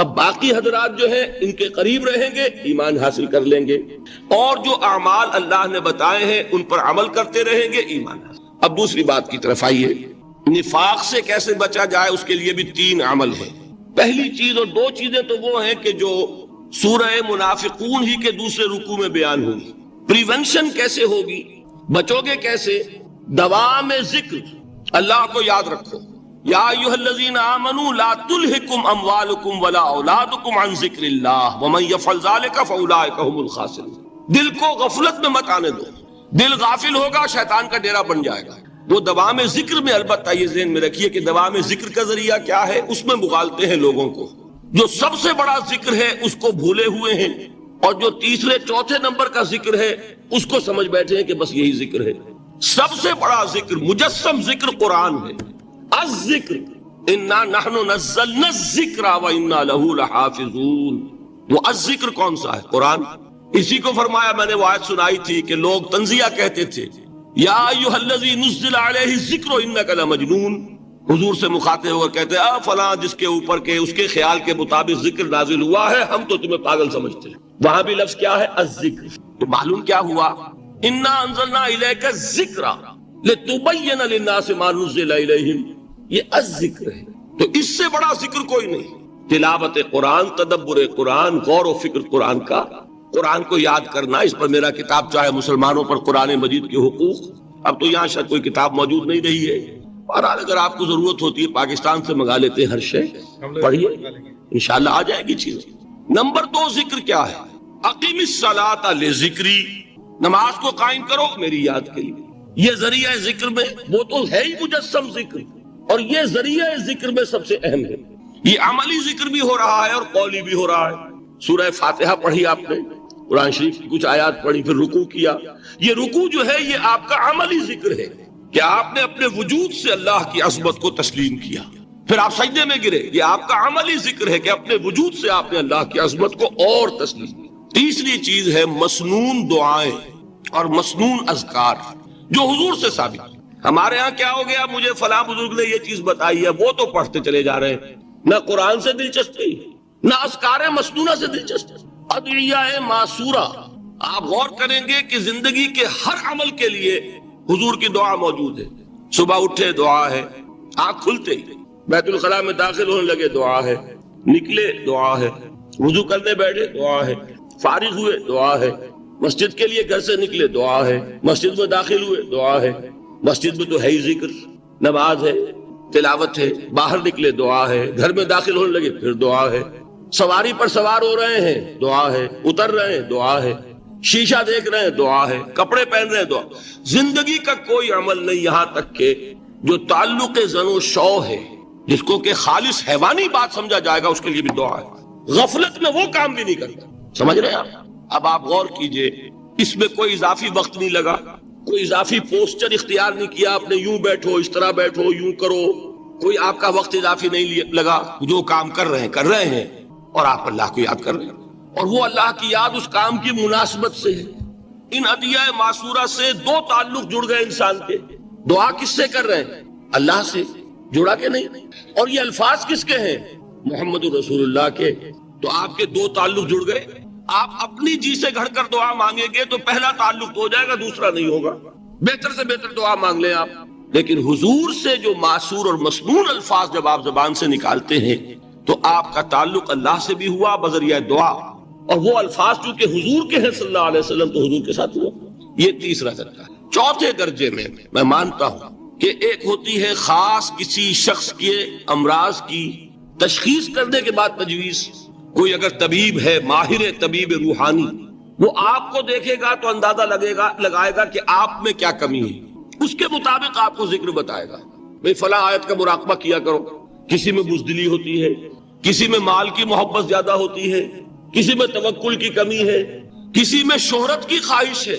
اب باقی حضرات جو ہیں ان کے قریب رہیں گے، ایمان حاصل کر لیں گے، اور جو اعمال اللہ نے بتائے ہیں ان پر عمل کرتے رہیں گے، ایمان حاصل۔ اب دوسری بات کی طرف آئیے، نفاق سے کیسے بچا جائے، اس کے لیے بھی 3 عمل ہیں۔ پہلی چیز، اور 2 چیزیں تو وہ ہیں کہ جو سورہ منافقون ہی کے دوسرے رکوع میں بیان ہوگی۔ پریونشن کیسے ہوگی، بچو گے کیسے؟ دوام ذکر، اللہ کو یاد رکھو، یا ایھا الذین آمنوا لا تلہکم اموالکم ولا اولادکم عن ذکر اللہ ومن یفعل ذلک فاولئک هم الخاسرون۔ دل کو غفلت میں مت آنے دو، دل غافل ہوگا شیطان کا ڈیرا بن جائے گا۔ وہ دوام ذکر میں، البتہ یہ ذہن میں رکھیے کہ دوام ذکر کا ذریعہ کیا ہے، اس میں مغالتے ہیں لوگوں کو، جو سب سے بڑا ذکر ہے اس کو بھولے ہوئے ہیں، اور جو تیسرے چوتھے نمبر کا ذکر ہے اس کو سمجھ بیٹھے ہیں کہ بس یہی ذکر ہے۔ سب سے بڑا ذکر، مجسم ذکر قرآن ہے۔ الذکر انا نحن نزلنا الذکر وانا له لحافظون۔ وہ الذکر کون سا ہے؟ قرآن۔ اسی کو فرمایا، میں نے وہ آیت سنائی تھی کہ لوگ تنزیہ کہتے تھے، یا ایھا الذی نزل علیہ الذکر انک لمجنون، حضور سے مخاطب ہو کر کہتے ہیں فلاں جس کے اوپر کے اس کے خیال کے مطابق ذکر نازل ہوا ہے، ہم تو تمہیں پاگل سمجھتے ہیں۔ وہاں بھی لفظ کیا ہے؟ الذکر۔ تو معلوم کیا ہوا؟ انا انزلنا الیک الذکر لتبین للناس ما نزل الیہم، یہ الذکر ہے۔ تو اس سے بڑا ذکر کوئی نہیں۔ تلاوت قرآن، تدبر قرآن، غور و فکر قرآن کا، قرآن کو یاد کرنا۔ اس پر میرا کتاب چاہے مسلمانوں پر قرآن مجید کے حقوق، اب تو یہاں شاید کوئی کتاب موجود نہیں رہی ہے، بہرحال اگر آپ کو ضرورت ہوتی ہے پاکستان سے منگا لیتے ہیں، ہر شے پڑھیے، انشاءاللہ آ جائے گی چیز۔ نمبر 2 ذکر کیا ہے؟ اقیم الصلاۃ لذکری، نماز کو قائم کرو میری یاد کے لیے۔ یہ ذریعہ ذکر میں، وہ تو ہے ہی مجسم ذکر، اور یہ ذریعہ ذکر میں سب سے اہم ہے۔ یہ عملی ذکر بھی ہو رہا ہے اور قولی بھی ہو رہا ہے۔ سورہ فاتحہ پڑھی آپ نے، قرآن شریف کی کچھ آیات پڑھی، پھر رکوع کیا۔ یہ رکوع جو ہے یہ آپ کا عملی ذکر ہے کہ آپ نے اپنے وجود سے اللہ کی عظمت کو تسلیم کیا، پھر آپ سجدے میں گرے، یہ آپ کا عملی ذکر ہے کہ اپنے وجود سے آپ نے اللہ کی عظمت کو اور تسلیم کیا۔ تیسری چیز ہے مسنون دعائیں اور مسنون اذکار، جو حضور سے ثابت۔ ہمارے ہاں کیا ہو گیا، مجھے فلاں بزرگ نے یہ چیز بتائی ہے، وہ تو پڑھتے چلے جا رہے ہیں، نہ قرآن سے دلچسپی، نہ اذکار مسنونہ سے دلچسپی، ادعیہ معصورہ۔ آپ غور کریں گے کہ زندگی کے ہر عمل کے لیے حضور کی دعا موجود ہے۔ صبح اٹھے دعا ہے، آنکھ کھلتے ہی بیت الخلاء میں داخل ہونے لگے دعا ہے، نکلے دعا ہے، وضو کرنے بیٹھے دعا ہے، فارغ ہوئے دعا ہے، مسجد کے لیے گھر سے نکلے دعا ہے، مسجد میں داخل ہوئے دعا ہے، مسجد میں تو ہے ہی ذکر، نماز ہے، تلاوت ہے، باہر نکلے دعا ہے، گھر میں داخل ہونے لگے پھر دعا ہے، سواری پر سوار ہو رہے ہیں دعا ہے، اتر رہے ہیں دعا ہے، شیشہ دیکھ رہے ہیں دعا ہے، کپڑے پہن رہے ہیں دعا۔ زندگی کا کوئی عمل نہیں یہاں تک کہ جو تعلق زن و شو ہے، جس کو کہ خالص حیوانی بات سمجھا جائے گا، اس کے لیے بھی دعا ہے۔ غفلت میں وہ کام بھی نہیں کرتا، سمجھ رہے ہیں آپ؟ اب آپ غور کیجئے، اس میں کوئی اضافی وقت نہیں لگا، کوئی اضافی پوسچر اختیار نہیں کیا آپ نے، یوں بیٹھو، اس طرح بیٹھو، یوں کرو، کوئی آپ کا وقت اضافی نہیں لگا۔ جو کام کر رہے ہیں اور آپ اللہ کو یاد کر رہے ہیں، اور وہ اللہ کی یاد اس کام کی مناسبت سے ہے۔ ان ادعیہ معصورہ سے دو تعلق جڑ گئے انسان کے۔ دعا کس سے کر رہے ہیں؟ اللہ سے، جڑا کہ نہیں؟ اور یہ الفاظ کس کے ہیں؟ محمد رسول اللہ کے۔ تو آپ کے دو تعلق جڑ گئے۔ آپ اپنی جی سے گھڑ کر دعا مانگیں گے تو پہلا تعلق تو ہو جائے گا، دوسرا نہیں ہوگا۔ بہتر سے بہتر دعا مانگ لیں آپ، لیکن حضور سے جو معصور اور مسنون الفاظ جب آپ زبان سے نکالتے ہیں تو آپ کا تعلق اللہ سے بھی ہوا بذریعہ دعا، اور وہ الفاظ چونکہ حضور کے ہیں صلی اللہ علیہ وسلم تو حضور کے ساتھ ہوا۔ یہ تیسرا درجہ ہے۔ چوتھے درجے میں مانتا ہوں کہ ایک ہوتی ہے خاص کسی شخص کے امراض کی تشخیص کرنے کے بعد تجویز۔ کوئی اگر طبیب ہے، ماہر طبیب روحانی، وہ آپ کو دیکھے گا تو اندازہ لگائے گا کہ آپ میں کیا کمی ہے، اس کے مطابق آپ کو ذکر بتائے گا۔ بھئی فلاں آیت کا مراقبہ کیا کرو۔ کسی میں بزدلی ہوتی ہے، کسی میں مال کی محبت زیادہ ہوتی ہے، کسی میں توکل کی کمی ہے، کسی میں شہرت کی خواہش ہے،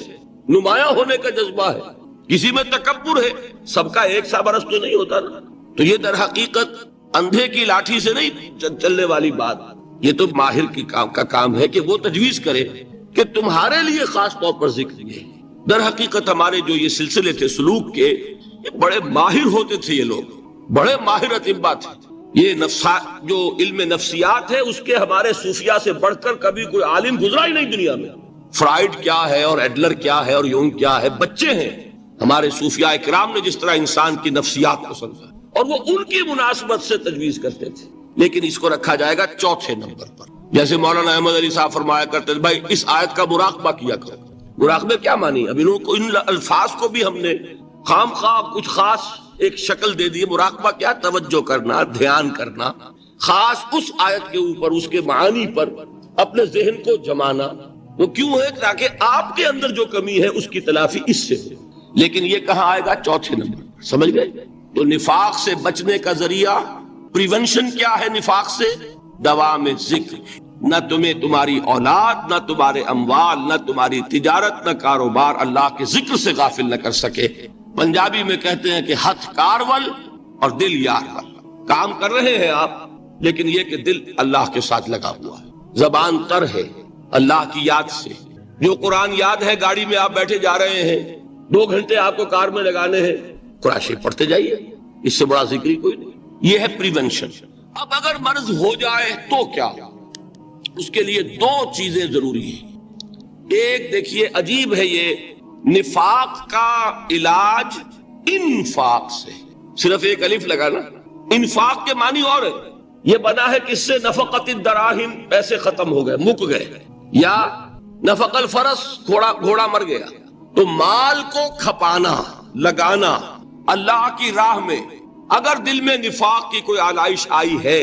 نمایاں ہونے کا جذبہ ہے، کسی میں تکبر ہے۔ سب کا ایک سا برس تو نہیں ہوتا نا۔ تو یہ در حقیقت اندھے کی لاٹھی سے نہیں چلنے والی بات، یہ تو ماہر کی کا کام ہے کہ وہ تجویز کرے کہ تمہارے لیے خاص طور پر ذکر یہ۔ در حقیقت ہمارے جو یہ سلسلے تھے سلوک کے، یہ بڑے ماہر ہوتے تھے، یہ لوگ بڑے ماہر اطباء تھے۔ یہ جو علم نفسیات ہے اس کے ہمارے صوفیاء سے بڑھ کر کبھی کوئی عالم گزرا ہی نہیں دنیا میں۔ فرائیڈ کیا ہے اور ایڈلر کیا ہے اور یونگ کیا ہے، بچے ہیں۔ ہمارے صوفیاء کرام نے جس طرح انسان کی نفسیات کو سمجھا اور وہ ان کی مناسبت سے تجویز کرتے تھے، لیکن اس کو رکھا جائے گا چوتھے نمبر پر۔ جیسے مولانا احمد علی صاحب فرمایا کرتے تھے، بھائی اس آیت کا مراقبہ کیا کرو۔ مراقبہ کیا مانی؟ اب ان الفاظ کو بھی ہم نے خام خواہ کچھ خاص ایک شکل دے دی۔ مراقبہ کیا؟ توجہ کرنا، دھیان کرنا، خاص اس آیت کے اوپر، اس کے معانی پر اپنے ذہن کو جمانا۔ وہ کیوں ہے؟ تاکہ آپ کے اندر جو کمی ہے اس کی تلافی اس سے ہو۔ لیکن یہ کہاں آئے گا؟ چوتھے نمبر، سمجھ گئے؟ تو نفاق سے بچنے کا ذریعہ، پریونشن کیا ہے نفاق سے؟ دوام ذکر۔ نہ تمہیں تمہاری اولاد، نہ تمہارے اموال، نہ تمہاری تجارت، نہ کاروبار اللہ کے ذکر سے غافل نہ کر سکے۔ پنجابی میں کہتے ہیں کہ ہتھ کارول اور دل یار ول۔ کام کر رہے ہیں آپ، لیکن یہ کہ دل اللہ کے ساتھ لگا ہوا ہے، زبان تر ہے اللہ کی یاد سے۔ جو قرآن یاد ہے، گاڑی میں آپ بیٹھے جا رہے ہیں، 2 گھنٹے آپ کو کار میں لگانے ہیں، قرآن شریف پڑھتے جائیے، اس سے بڑا ذکر ہی کوئی نہیں۔ یہ ہے پریونشن۔ اب اگر مرض ہو جائے تو کیا؟ اس کے لیے 2 چیزیں ضروری ہیں۔ ایک دیکھیے، عجیب ہے یہ، نفاق کا علاج انفاق سے، صرف ایک الف لگانا۔ انفاق کے معنی اور ہے، یہ بنا ہے کس سے؟ نفقت الدراہم، پیسے ختم ہو گئے، مک گئے، یا نفق الفرس، گھوڑا مر گیا۔ تو مال کو کھپانا، لگانا اللہ کی راہ میں۔ اگر دل میں نفاق کی کوئی آلائش آئی ہے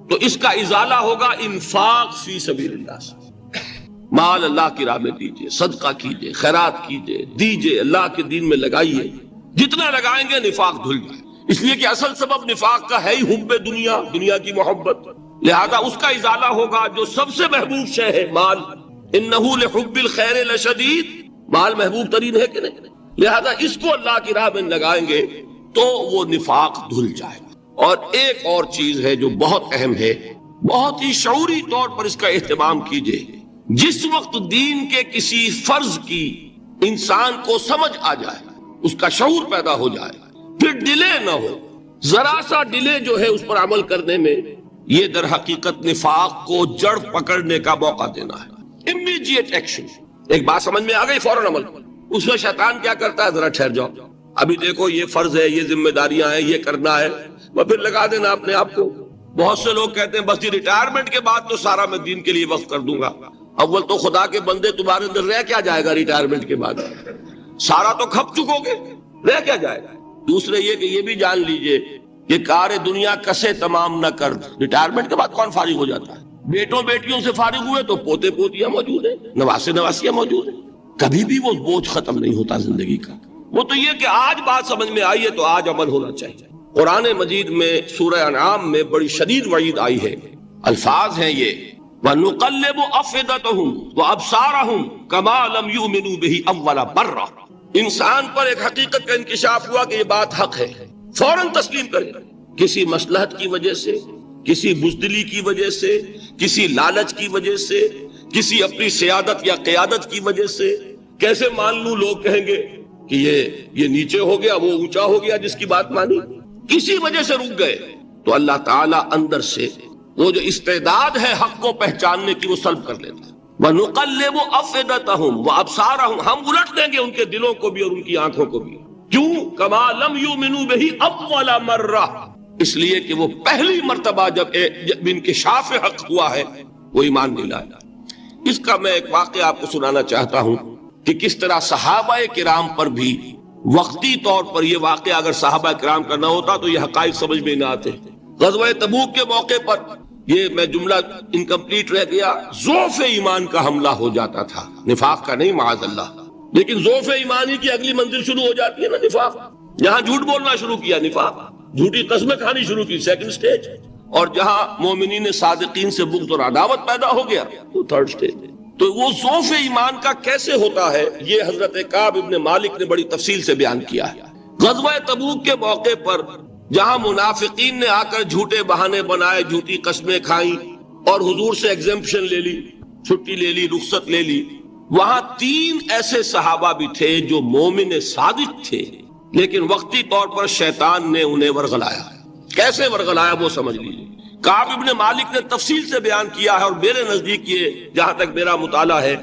تو اس کا ازالہ ہوگا انفاق فی سبیل اللہ سے۔ مال اللہ کی راہ میں دیجئے، صدقہ کیجئے، خیرات کیجئے، دیجئے، اللہ کے دین میں لگائیے۔ جتنا لگائیں گے نفاق دھل جائے، اس لیے کہ اصل سبب نفاق کا ہے ہی حب دنیا، دنیا کی محبت۔ لہذا اس کا ازالہ ہوگا جو سب سے محبوب شے ہے، مال۔ انہ لحب الخیر لشدید، مال محبوب ترین ہے کہ نہیں؟ لہذا اس کو اللہ کی راہ میں لگائیں گے تو وہ نفاق دھل جائے گا۔ اور ایک اور چیز ہے جو بہت اہم ہے، بہت ہی شعوری طور پر اس کا اہتمام کیجئے۔ جس وقت دین کے کسی فرض کی انسان کو سمجھ آ جائے، اس کا شعور پیدا ہو جائے، پھر ڈیلے نہ ہو۔ ذرا سا ڈیلے جو ہے اس پر عمل کرنے میں یہ در حقیقت نفاق کو جڑ پکڑنے کا موقع دینا ہے. Immediate action. ایک بات سمجھ میں آ گئی، فوراً عمل. اس میں شیطان کیا کرتا ہے، ذرا ٹھہر جاؤ، ابھی دیکھو یہ فرض ہے، یہ ذمہ داریاں ہیں، یہ کرنا ہے، وہ پھر لگا دینا اپنے آپ کو. بہت سے لوگ کہتے ہیں بس یہ ریٹائرمنٹ کے بعد تو سارا میں دین کے لیے وقف کر دوں گا. اول تو خدا کے بندے تمہارے اندر رہ کیا جائے گا ریٹائرمنٹ کے بعد؟ سارا تو کھپ چکو گے، رہ کیا جائے گا؟ دوسرے یہ کہ یہ بھی جان لیجئے کہ کار دنیا کسے تمام نہ کر. ریٹائرمنٹ کے بعد کون فارغ ہو جاتا ہے؟ بیٹوں بیٹیوں سے فارغ ہوئے تو پوتے پوتیاں موجود ہیں، نواسے نواسیاں موجود ہیں. کبھی بھی وہ بوجھ ختم نہیں ہوتا زندگی کا. وہ تو یہ کہ آج بات سمجھ میں آئی ہے تو آج عمل ہونا چاہیے. قرآن مجید میں سورہ انعام میں بڑی شدید وعید آئی ہے. الفاظ ہیں یہ وَنُقَلِّبُ أَفْئِدَتَهُمْ وَأَبْصَارَهُمْ كَمَا لَمْ يُؤْمِنُوا بِهِ أَوَّلَ مَرَّةٍ. انسان پر ایک حقیقت کا انکشاف ہوا کہ یہ بات حق ہے، فوراً تسلیم کرے. کسی مصلحت کی وجہ سے، کسی بزدلی کی وجہ سے، کسی لالچ کی وجہ سے، کسی اپنی سیادت یا قیادت کی وجہ سے کیسے مان لوں؟ لوگ کہیں گے کہ یہ نیچے ہو گیا، وہ اونچا ہو گیا جس کی بات مانی. کسی وجہ سے رک گئے تو اللہ تعالیٰ اندر سے وہ جو استعداد ہے حق کو پہچاننے کی وہ سلب کر لیتا ہے. وَنُقَلِّبُ أَفْئِدَتَهُمْ وَأَبْصَارَهُمْ. ہم الٹ دیں گے ان کے دلوں کو بھی اور ان کی آنکھوں کو بھی. کیوں؟ كَمَا لَمْ يُؤْمِنُوا بِهِ أَوَّلَ مَرَّةٍ. اس لیے کہ وہ پہلی مرتبہ جب انکشاف حق ہوا ہے وہ ایمان نہیں لایا. اس کا میں ایک واقعہ آپ کو سنانا چاہتا ہوں کہ کس طرح صحابہ کرام پر بھی وقتی طور پر یہ واقعہ اگر صحابہ کرام کا نہ ہوتا تو یہ حقائق سمجھ میں نہ آتے. غزوہ تبوک کے موقع پر یہ میں جملہ انکمپلیٹ رہ گیا، ضعف ایمان کا حملہ ہو جاتا تھا، نفاق کا نہیں معاذ اللہ. لیکن ضعف ایمانی کی اگلی منزل شروع ہو جاتی ہے نا، نفاق. جہاں جھوٹ بولنا شروع کیا نفاق، جھوٹی قسمیں کھانی شروع کی سیکنڈ سٹیج، اور جہاں مومنین صادقین سے بغض اور عداوت پیدا ہو گیا وہ تھرڈ سٹیج. تو وہ ضعف ایمان کا کیسے ہوتا ہے یہ حضرت کعب ابن مالک نے بڑی تفصیل سے بیان کیا ہے. غزوہ تبوک کے موقع پر جہاں منافقین نے آ کر جھوٹے بہانے بنائے، جھوٹی قسمیں کھائیں اور حضور سے ایگزمپشن لے لی، چھٹی لے لی، رخصت لے لی، وہاں 3 ایسے صحابہ بھی تھے جو مومن صادق تھے، لیکن وقتی طور پر شیطان نے انہیں ورغلایا. کیسے ورغلایا وہ سمجھ لیجیے. کعب ابن مالک نے تفصیل سے بیان کیا ہے، اور میرے نزدیک یہ جہاں تک میرا مطالعہ ہے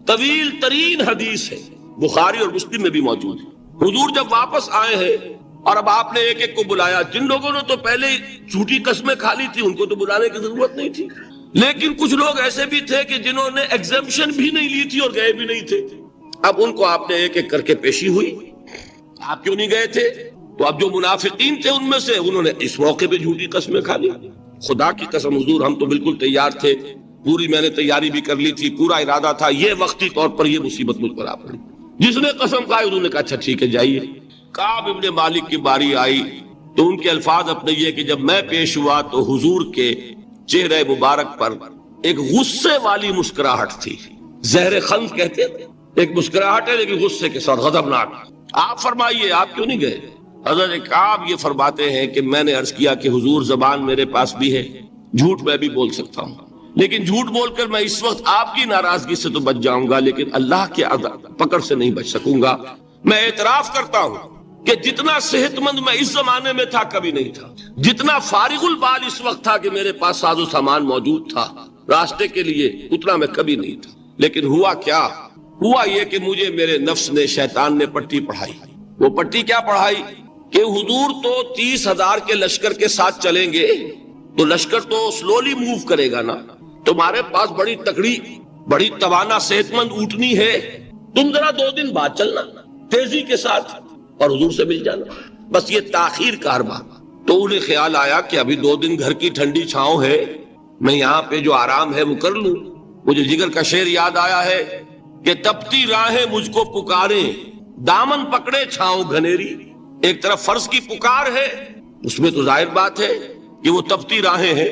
طویل ترین حدیث ہے، بخاری اور مسلم میں بھی موجود ہے. حضور جب واپس آئے ہیں اور اب آپ نے ایک ایک کو بلایا. جن لوگوں نے تو پہلے جھوٹی قسمیں کھا لی تھی ان کو تو بلانے کی ضرورت نہیں تھی، لیکن کچھ لوگ ایسے بھی تھے کہ جنہوں نے ایگزمپشن بھی نہیں لی تھی اور گئے بھی نہیں تھے. اب ان کو آپ نے ایک ایک کر کے پیشی ہوئی. آپ کیوں نہیں گئے تھے؟ تو اب جو منافقین تھے ان میں سے انہوں نے اس موقع پہ جھوٹی قسمیں کھا لی. خدا کی قسم حضور ہم تو بالکل تیار تھے، پوری میں نے تیاری بھی کر لی تھی، پورا ارادہ تھا، یہ وقتی طور پر یہ مصیبت مجھ پر آ پڑی. جس نے قسم کھائی انہوں نے کہا اچھا ٹھیک ہے جائیے. کعب ابن مالک کی باری آئی تو ان کے الفاظ اپنے یہ کہ جب میں پیش ہوا تو حضور کے چہرے مبارک پر ایک غصے والی مسکراہٹ تھی. زہر خند کہتے ہیں، ایک مسکراہٹ ہے لیکن غصے کے ساتھ، غضبناک. آپ فرمائیے آپ کیوں نہیں گئے؟ حضرت کعب یہ فرماتے ہیں کہ میں نے عرض کیا کہ حضور زبان میرے پاس بھی ہے، جھوٹ میں بھی بول سکتا ہوں، لیکن جھوٹ بول کر میں اس وقت آپ کی ناراضگی سے تو بچ جاؤں گا لیکن اللہ کے پکڑ سے نہیں بچ سکوں گا. میں اعتراف کرتا ہوں کہ جتنا صحت مند میں اس زمانے میں تھا کبھی نہیں تھا، جتنا فارغ البال اس وقت تھا کہ میرے پاس ساز و سامان موجود تھا راستے کے لیے، اتنا میں کبھی نہیں تھا. لیکن ہوا کیا؟ ہوا یہ کہ مجھے میرے نفس نے، شیطان نے پٹی پڑھائی. وہ پٹی کیا پڑھائی کہ حضور تو 30,000 کے لشکر کے ساتھ چلیں گے تو لشکر تو سلولی موو کرے گا نا، تمہارے پاس بڑی تکڑی، بڑی توانا صحت مند اونٹنی ہے، تم ذرا 2 دن بعد چلنا تیزی کے ساتھ اور حضور سے مل جانا. بس یہ تاخیر کارواں. تو انہیں خیال آیا کہ ابھی 2 دن گھر کی ٹھنڈی چھاؤں ہے، میں یہاں پہ جو آرام ہے وہ کر لوں. مجھے جگر کا شعر یاد آیا ہے کہ تپتی راہیں مجھ کو پکاریں، دامن پکڑے چھاؤں گھنیری. ایک طرف فرض کی پکار ہے، اس میں تو ظاہر بات ہے کہ وہ تپتی راہیں ہیں.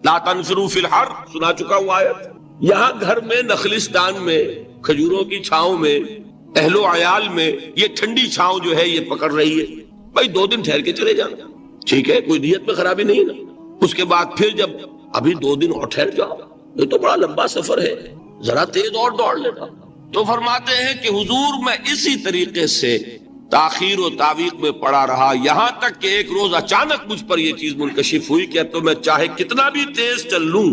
لا تنفروا فی الحر سنا چکا ہوں آیت. یہاں گھر میں نخلستان میں کھجوروں کی چھاؤں میں اہل و عیال میں یہ ٹھنڈی چھاؤں جو ہے یہ پکڑ رہی ہے. بھائی 2 دن ٹھہر کے چلے جانا، ٹھیک ہے، کوئی نیت میں خرابی نہیں نا. اس کے بعد پھر جب ابھی 2 دن اور ٹھہر جاؤ، یہ تو بڑا لمبا سفر ہے، ذرا تیز اور دوڑ لینا. تو فرماتے ہیں کہ حضور میں اسی طریقے سے تاخیر و تعویق میں پڑا رہا، یہاں تک کہ ایک روز اچانک مجھ پر یہ چیز منکشف ہوئی کہ تو میں چاہے کتنا بھی تیز چل لوں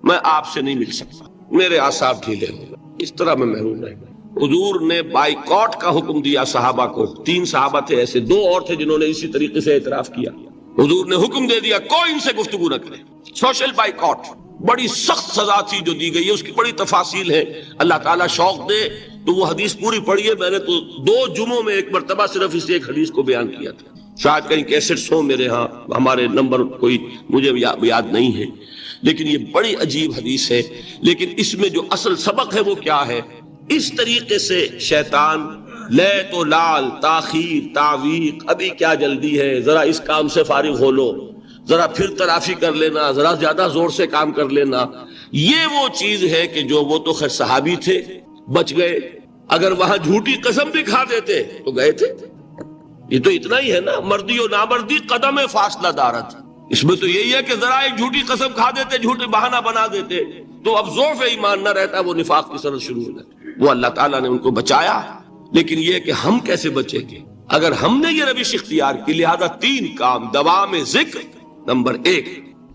میں آپ سے نہیں مل سکتا، میرے اعصاب ڈھیلے ہو گئے، اس طرح میں محروم رہ گیا۔ حضور نے بائیکاٹ کا حکم دیا صحابہ کو، 3 صحابہ تھے ایسے، 2 اور تھے جنہوں نے اسی طریقے سے اعتراف کیا۔ حضور نے حکم دے دیا کوئی ان سے گفتگو نہ کرے، سوشل بائیکاٹ، بڑی سخت سزا تھی جو دی گئی ہے، اس کی بڑی تفاصیل ہے، اللہ تعالیٰ شوق دے تو وہ حدیث پوری پڑھی ہے، میں نے تو 2 جمعوں میں ایک مرتبہ صرف اس ایک حدیث کو بیان کیا تھا، شاید کہیں کیسٹس ہوں میرے ہاں، ہمارے نمبر کوئی مجھے یاد نہیں ہے، لیکن یہ بڑی عجیب حدیث ہے۔ لیکن اس میں جو اصل سبق ہے وہ کیا ہے؟ اس طریقے سے شیطان لے تو لال، تاخیر، تعویق، ابھی کیا جلدی ہے، ذرا اس کام سے فارغ ہو لو، ذرا پھر ترافی کر لینا، ذرا زیادہ زور سے کام کر لینا، یہ وہ چیز ہے کہ جو وہ تو خیر صحابی تھے بچ گئے، اگر وہاں جھوٹی قسم بھی کھا دیتے تو گئے تھے۔ یہ تو اتنا ہی ہے نا، مردی و نامردی قدم فاصلہ دارت، اس میں تو یہی ہے کہ ذرا ایک جھوٹی قسم کھا دیتے، جھوٹے بہانہ بنا دیتے تو اب ضعف ایمان نہ رہتا، وہ نفاق کی سرحد شروع ہو جاتی۔ وہ اللہ تعالیٰ نے ان کو بچایا، لیکن یہ کہ ہم کیسے بچیں گے اگر ہم نے یہ روش اختیار کی؟ لہذا 3 کام، دوام ذکر نمبر 1،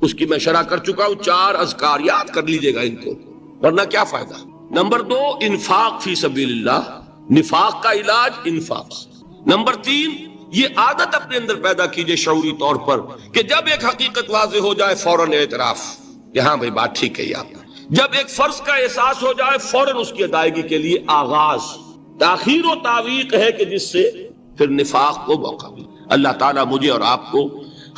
اس کی میں شرح کر چکا ہوں، 4 اذکار یاد کر لیجئے گا ان کو، ورنہ کیا فائدہ۔ نمبر 2، انفاق فی سبیل اللہ، نفاق کا علاج انفاق۔ نمبر 3، یہ عادت اپنے اندر پیدا کیجئے شعوری طور پر کہ جب ایک حقیقت واضح ہو جائے فوراً اعتراف کہ ہاں بھائی بات ٹھیک ہے آپ نے، جب ایک فرض کا احساس ہو جائے فوراً اس کی ادائیگی کے لیے آغاز۔ تاخیر و تعویق ہے کہ جس سے پھر نفاق کو موقع ملے۔ اللہ تعالیٰ مجھے اور آپ کو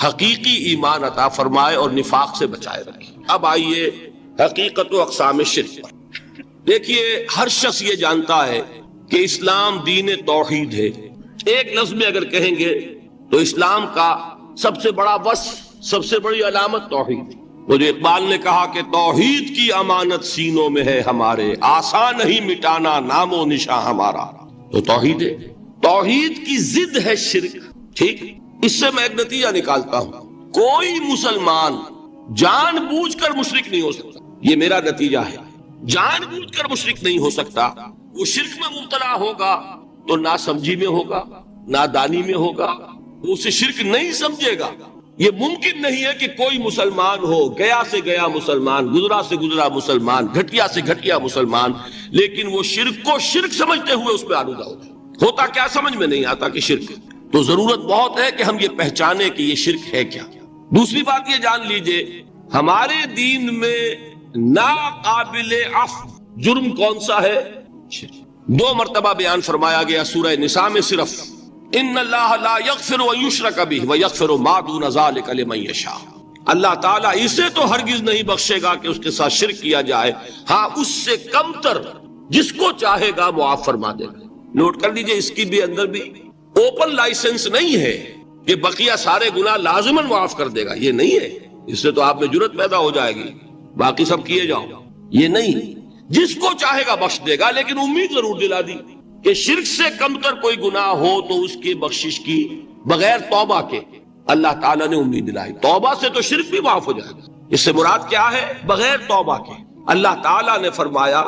حقیقی ایمان عطا فرمائے اور نفاق سے بچائے رکھے۔ اب آئیے حقیقت و اقسام شرک پر۔ دیکھیے ہر شخص یہ جانتا ہے کہ اسلام دین توحید ہے، ایک لفظ میں اگر کہیں گے تو اسلام کا سب سے بڑا وصف، سب سے بڑی علامت توحید۔ وہ جو اقبال نے کہا کہ توحید کی امانت سینوں میں ہے ہمارے، آسان نہیں مٹانا نام و نشاں ہمارا، تو توحید ہے۔ توحید کی ضد ہے شرک، ٹھیک؟ اس سے میں ایک نتیجہ نکالتا ہوں، کوئی مسلمان جان بوجھ کر مشرک نہیں ہو سکتا، یہ میرا نتیجہ ہے، جان بوجھ کر مشرک نہیں ہو سکتا۔ وہ شرک میں مبتلا ہوگا تو ناسمجھی میں ہوگا، نادانی میں ہوگا، وہ اسے شرک نہیں سمجھے گا۔ یہ ممکن نہیں ہے کہ کوئی مسلمان ہو، گیا سے گیا مسلمان، گزرا سے گزرا مسلمان، گھٹیا سے گھٹیا مسلمان، لیکن وہ شرک کو شرک سمجھتے ہوئے اس پہ آلودہ ہوتا کیا سمجھ میں نہیں آتا کہ شرک۔ تو ضرورت بہت ہے کہ ہم یہ پہچانے کہ یہ شرک ہے کیا۔ دوسری بات یہ جان لیجئے، ہمارے دین میں ناقابل عفو جرم کون سا ہے؟ شرک۔ 2 مرتبہ بیان فرمایا گیا سورہ نساء میں صرف، ان اللہ لا یغفر ان یشرک بہ ویغفر ما دون ذلک لمن یشاء، اللہ تعالیٰ اسے تو ہرگز نہیں بخشے گا کہ اس کے ساتھ شرک کیا جائے، ہاں اس سے کم تر جس کو چاہے گا معاف فرما دے گا۔ نوٹ کر لیجئے، اس کی بھی اندر بھی اوپن لائسنس نہیں ہے کہ بقیہ سارے گناہ لازماً معاف کر دے گا، یہ نہیں ہے، اس سے تو آپ میں جرت پیدا ہو جائے گی باقی سب کیے جاؤ، یہ نہیں، جس کو چاہے گا بخش دے گا، لیکن امید ضرور دلا دی کہ شرک سے کم تر کوئی گناہ ہو تو اس کی بخشش کی بغیر توبہ کے اللہ تعالیٰ نے امید دلائی۔ توبہ سے تو شرک بھی معاف ہو جائے گا، اس سے مراد کیا ہے؟ بغیر توبہ کے۔ اللہ تعالیٰ نے فرمایا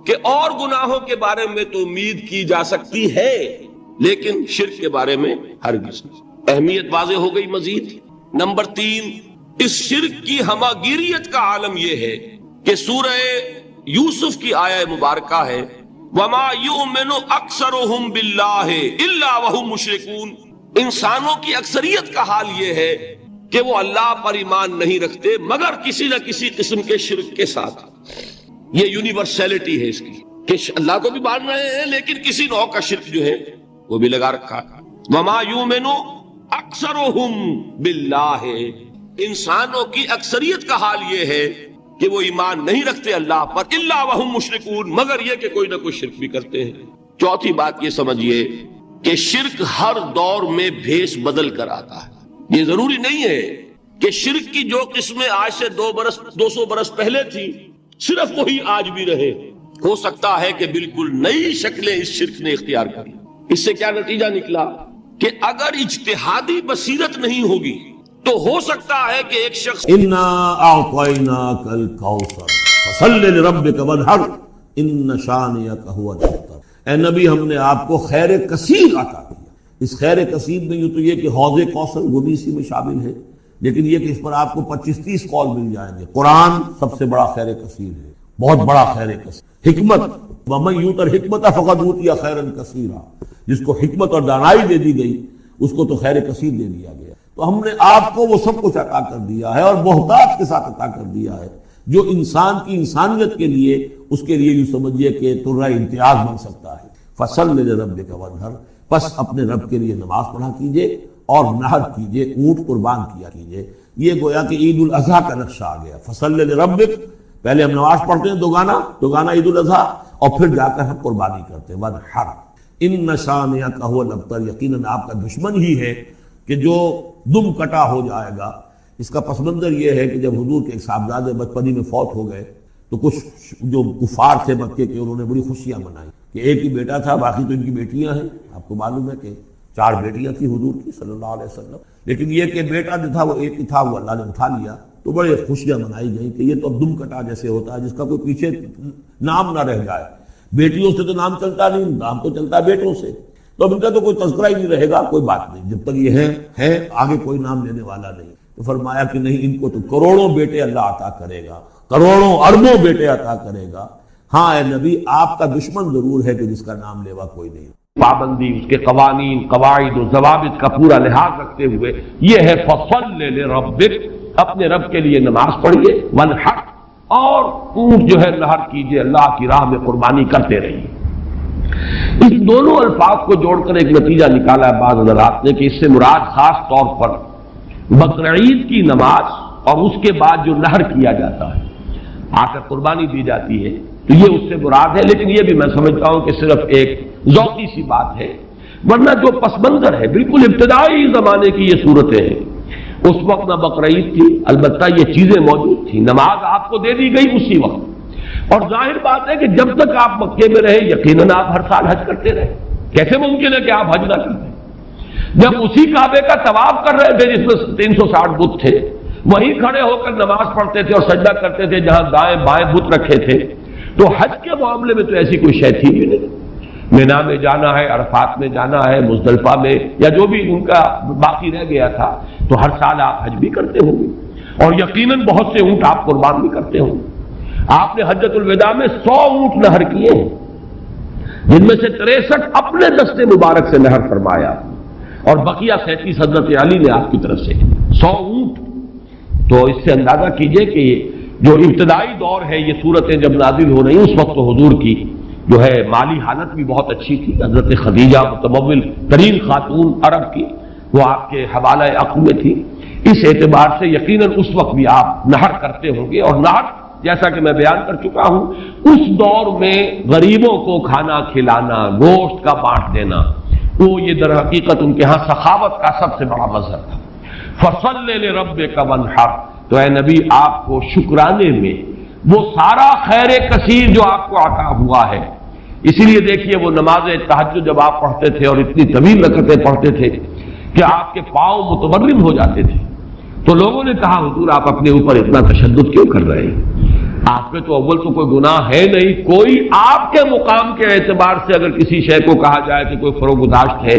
کہ اور گناہوں کے بارے میں تو امید کی جا سکتی ہے لیکن شرک کے بارے میں ہرگز نہیں۔ اہمیت واضح ہو گئی مزید۔ نمبر 3، اس شرک کی ہماگیریت کا عالم یہ ہے کہ سورہ یوسف کی آیہ مبارکہ ہے وَمَا يُؤْمِنُ أَكْثَرُهُمْ بِاللَّهِ إِلَّا وَهُمْ مُشْرِكُونَ، انسانوں کی اکثریت کا حال یہ ہے کہ وہ اللہ پر ایمان نہیں رکھتے مگر کسی نہ کسی قسم کے شرک کے ساتھ۔ یہ یونیورسلٹی ہے اس کی کہ اللہ کو بھی مان رہے ہیں لیکن کسی نوع کا شرک جو ہے وہ بھی لگا رکھا۔ وَمَا يُؤْمِنُ أَكْثَرُهُمْ بِاللَّهِ، انسانوں کی اکثریت کا حال یہ ہے کہ وہ ایمان نہیں رکھتے اللہ پر، الا وہم مشرکون، مگر یہ کہ کوئی نہ کوئی شرک بھی کرتے ہیں۔ چوتھی بات یہ سمجھیے کہ شرک ہر دور میں بھیس بدل کر آتا ہے۔ یہ ضروری نہیں ہے کہ شرک کی جو قسمیں آج سے 200 برس پہلے تھی صرف وہی آج بھی رہے، ہو سکتا ہے کہ بالکل نئی شکلیں اس شرک نے اختیار کری۔ اس سے کیا نتیجہ نکلا کہ اگر اجتہادی بصیرت نہیں ہوگی تو ہو سکتا ہے کہ ایک شخص انا اعطیناک الکوثر فصل لربک وانحر ان شانئک هو الابتر، اے نبی ہم نے آپ کو خیر کثیر عطا کیا، اس خیر کثیر میں یوں تو یہ کہ حوض کوثر وہ بھی اسی میں شامل ہے، لیکن یہ کہ اس پر آپ کو 25-30 قول مل جائیں گے۔ قرآن سب سے بڑا خیر کثیر ہے، بہت بڑا خیر کثیر۔ حکمت، وَمَن يُؤْتَ الْحِكْمَةَ فَقَدْ أُوتِيَ خَيْرًا كَثِيرًا، جس کو حکمت اور دانائی دے دی گئی اس کو تو خیر کثیر دے دیا گیا۔ تو ہم نے آپ کو وہ سب کچھ عطا کر دیا ہے اور محتاط کے ساتھ عطا کر دیا ہے، جو انسان کی انسانیت کے لیے، اس کے لیے یوں سمجھیے کہ ترہ امتیاز بن سکتا ہے۔ فَصَلِّ لِرَبِّكَ وَانْحَرْ، پس اپنے رب کے لیے نماز پڑھا کیجئے اور نحر کیجئے، اونٹ قربان کیا کیجئے۔ یہ گویا کہ عید الاضحیٰ کا نقشہ آ گیا۔ فَصَلِّ لِرَبِّكَ، پہلے ہم نماز پڑھتے ہیں دوگانا عید الاضحیٰ، اور پھر جا کر ہم قربانی کرتے ہیں۔ وَانْحَرْ إِنَّ شَانِئَكَ هُوَ الْأَبْتَرُ، یقیناً آپ کا دشمن ہی ہے کہ جو دم کٹا ہو جائے گا۔ اس کا پس منظر یہ ہے کہ جب حضور کے ایک صاحبزادے بچپنی میں فوت ہو گئے تو کچھ جو کفار تھے مکے کے، انہوں نے بڑی خوشیاں منائی کہ ایک ہی بیٹا تھا، باقی تو ان کی بیٹیاں ہیں۔ آپ کو معلوم ہے کہ 4 بیٹیاں تھیں حضور کی صلی اللہ علیہ وسلم، لیکن یہ کہ بیٹا جو تھا وہ ایک ہی تھا، وہ اللہ نے اٹھا لیا۔ تو بڑے خوشیاں منائی گئیں کہ یہ تو اب دم کٹا جیسے ہوتا ہے، جس کا کوئی پیچھے نام نہ رہ جائے۔ بیٹیوں سے تو نام چلتا نہیں، نام تو چلتا ہے بیٹوں سے، تو اب ان کا تو کوئی تذکرہ ہی نہیں رہے گا۔ کوئی بات نہیں، جب تک یہ ہے آگے کوئی نام لینے والا نہیں۔ تو فرمایا کہ نہیں، ان کو تو کروڑوں بیٹے اللہ عطا کرے گا، کروڑوں اربوں بیٹے عطا کرے گا۔ ہاں اے نبی، آپ کا دشمن ضرور ہے کہ جس کا نام لیوا کوئی نہیں۔ پابندی، اس کے قوانین، قواعد و ضوابط کا پورا لحاظ رکھتے ہوئے یہ ہے فَصَلِّ لِرَبِّكَ، اپنے رب کے لیے نماز پڑھیے، وَانْحَرْ، اور اونٹ جو ہے نہر کیجئے، اللہ کی راہ میں قربانی کرتے رہیے۔ اس دونوں الفاظ کو جوڑ کر ایک نتیجہ نکالا ہے بعض حضرات نے کہ اس سے مراد خاص طور پر بقرعید کی نماز اور اس کے بعد جو نہر کیا جاتا ہے، آ کر قربانی دی جاتی ہے، تو یہ اس سے مراد ہے۔ لیکن یہ بھی میں سمجھتا ہوں کہ صرف ایک ذوقی سی بات ہے، ورنہ جو پس منظر ہے بالکل ابتدائی زمانے کی یہ صورتیں ہیں۔ اس وقت نہ بقرعید تھی، البتہ یہ چیزیں موجود تھیں، نماز آپ کو دے دی گئی اسی وقت، اور ظاہر بات ہے کہ جب تک آپ مکے میں رہے یقیناً آپ ہر سال حج کرتے رہے۔ کیسے ممکن ہے کہ آپ حج نہ کرتے؟ جب اسی کعبے کا طواف کر رہے تھے جس میں 360 بت تھے، وہیں کھڑے ہو کر نماز پڑھتے تھے اور سجدہ کرتے تھے جہاں دائیں بائیں بت رکھے تھے، تو حج کے معاملے میں تو ایسی کوئی شے تھی بھی نہیں۔ مینا میں جانا ہے، عرفات میں جانا ہے، مزدلفہ میں، یا جو بھی ان کا باقی رہ گیا تھا، تو ہر سال آپ حج بھی کرتے ہوں گے، اور یقیناً بہت سے اونٹ آپ قربان بھی کرتے ہوں گے۔ آپ نے حجۃ الوداع میں 100 اونٹ نہر کیے ہیں، جن میں سے 63 اپنے دستے مبارک سے نہر فرمایا، اور بقیہ 37 حضرت علی نے آپ کی طرف سے 100 اونٹ۔ تو اس سے اندازہ کیجئے کہ جو ابتدائی دور ہے، یہ صورتیں جب نازل ہو رہی ہیں، اس وقت تو حضور کی جو ہے مالی حالت بھی بہت اچھی تھی۔ حضرت خدیجہ متمول ترین خاتون عرب کی، وہ آپ کے حوالہ عقل میں تھی، اس اعتبار سے یقیناً اس وقت بھی آپ نہر کرتے ہوں گے۔ اور نہر جیسا کہ میں بیان کر چکا ہوں، اس دور میں غریبوں کو کھانا کھلانا، گوشت کا بانٹ دینا، وہ یہ در حقیقت ان کے ہاں سخاوت کا سب سے بڑا مظہر تھا۔ فَصَلِّ لِرَبِّكَ وَانْحَرْ، تو اے نبی آپ کو شکرانے میں وہ سارا خیر کثیر جو آپ کو عطا ہوا ہے، اسی لیے دیکھیے وہ نماز تہجد جب آپ پڑھتے تھے اور اتنی طویل رکعتیں پڑھتے تھے کہ آپ کے پاؤں متورم ہو جاتے تھے، تو لوگوں نے کہا حضور آپ اپنے اوپر اتنا تشدد کیوں کر رہے ہیں؟ آپ پہ تو اول تو کوئی گناہ ہے نہیں، کوئی آپ کے مقام کے اعتبار سے اگر کسی شے کو کہا جائے کہ کوئی فروگزاشت ہے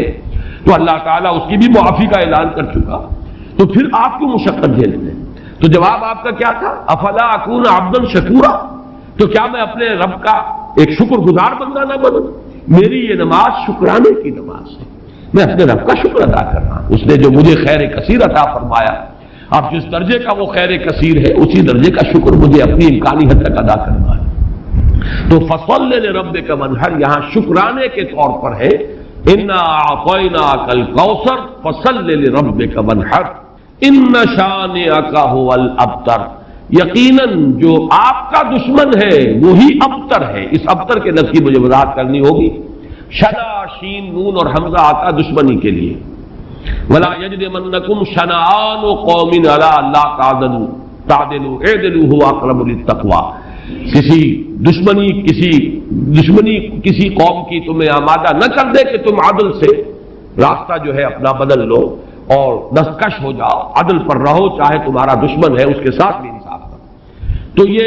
تو اللہ تعالیٰ اس کی بھی معافی کا اعلان کر چکا، تو پھر آپ کیوں مشقت جھیلتے ہیں؟ تو جواب آپ کا کیا تھا؟ افلا اکون عبدا شکورا، تو کیا میں اپنے رب کا ایک شکر گزار بندہ نہ بنوں؟ میری یہ نماز شکرانے کی نماز ہے، میں اپنے رب کا شکر ادا کر رہا ہوں، اس نے جو مجھے خیر کثیر عطا فرمایا۔ اب جس درجے کا وہ خیر کثیر ہے اسی درجے کا شکر مجھے اپنی امکانی حد تک ادا کرنا ہے۔ تو فَصَلِّ لِرَبِّكَ وَانْحَرْ یہاں شکرانے کے طور پر ہے، اِنَّا أَعْطَيْنَاكَ الْكَوْثَرَ فَصَلِّ لِرَبِّكَ وَانْحَرْ إِنَّ شَانِئَكَ هُوَ الْأَبْتَرُ، یقیناً جو آپ کا دشمن ہے وہی ابتر ہے۔ اس ابتر کے لفظ کی مجھے وضاحت کرنی ہوگی۔ شنا، شین، نون اور حمزہ آتا دشمنی کے لیے۔ وَلَا يَجْرِمَنَّكُمْ شَنَآنُ قَوْمٍ عَلَىٰ أَلَّا تَعْدِلُوا اعْدِلُوا هُوَ أَقْرَبُ لِلتَّقْوَىٰ، کسی دشمنی کسی قوم کی تمہیں آمادہ نہ کر دے کہ تم عدل سے راستہ جو ہے اپنا بدل لو اور دستکش ہو جاؤ، عدل پر رہو، چاہے تمہارا دشمن ہے اس کے ساتھ بھی انصاف کرو۔ تو یہ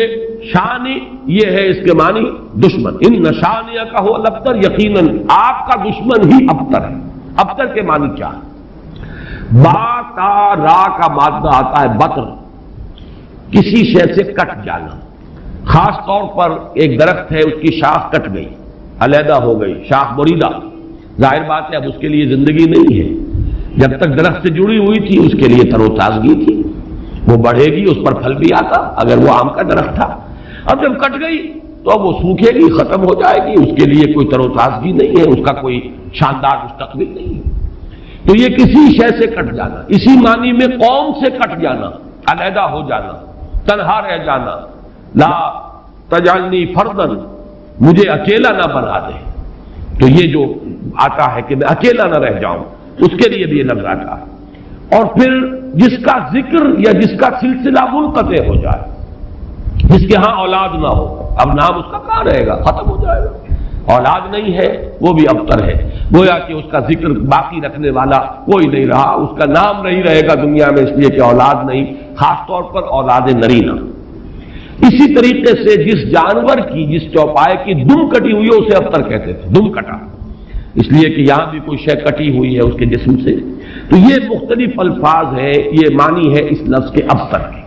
شانی یہ ہے، اس کے معنی دشمن۔ ان شانیہ کا ہو الابتر، یقیناً آپ کا دشمن ہی ابتر ہے۔ ابتر کے معنی کیا ہے؟ با تا را کا مادہ آتا ہے بطر، کسی شے سے کٹ جانا. خاص طور پر ایک درخت ہے، اس کی شاخ کٹ گئی، علیحدہ ہو گئی، شاخ بریدہ، ظاہر بات ہے اب اس کے لیے زندگی نہیں ہے. جب تک درخت سے جڑی ہوئی تھی اس کے لیے تر و تازگی تھی، وہ بڑھے گی، اس پر پھل بھی آتا اگر وہ آم کا درخت تھا. اب جب کٹ گئی تو اب وہ سوکھے گی، ختم ہو جائے گی، اس کے لیے کوئی تر و تازگی نہیں ہے، اس کا کوئی شاندار مستقبل نہیں ہے. تو یہ کسی شے سے کٹ جانا، اسی معنی میں قوم سے کٹ جانا، علیحدہ ہو جانا، تنہا رہ جانا. لا تجعلنی فردن، مجھے اکیلا نہ بنا دے. تو یہ جو آتا ہے کہ میں اکیلا نہ رہ جاؤں، اس کے لیے بھی یہ لفظ آتا ہے. اور پھر جس کا ذکر یا جس کا سلسلہ منقطع ہو جائے، جس کے ہاں اولاد نہ ہو، اب نام اس کا کہاں رہے گا، ختم ہو جائے گا. اولاد نہیں ہے وہ بھی ابتر ہے، گویا کہ اس کا ذکر باقی رکھنے والا کوئی نہیں رہا، اس کا نام نہیں رہے گا دنیا میں، اس لیے کہ اولاد نہیں، خاص طور پر اولاد نرینہ. اسی طریقے سے جس جانور کی، جس چوپائے کی دم کٹی ہوئی ہے اسے ابتر کہتے تھے، دم کٹا، اس لیے کہ یہاں بھی کوئی شے کٹی ہوئی ہے اس کے جسم سے. تو یہ مختلف الفاظ ہیں، یہ معنی ہے اس لفظ کے ابتر کے.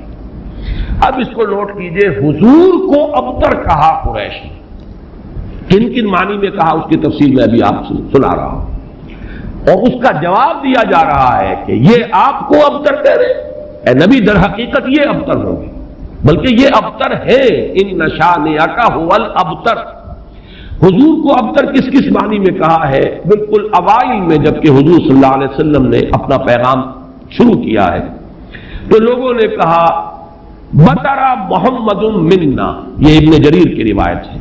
اب اس کو نوٹ کیجئے، حضور کو ابتر کہا قریش نے. کن کن معنی میں کہا اس کی تفصیل میں ابھی آپ سے سنا رہا ہوں، اور اس کا جواب دیا جا رہا ہے کہ یہ آپ کو ابتر کہہ رہے اے نبی، در حقیقت یہ ابتر ہوں گے، بلکہ یہ ابتر ہے. ان شانئک هو الابتر. حضور کو ابتر کس کس معنی میں کہا ہے؟ بالکل اوائل میں جبکہ حضور صلی اللہ علیہ وسلم نے اپنا پیغام شروع کیا ہے تو لوگوں نے کہا بطرا محمد منا، یہ ابن جریر کی روایت ہے،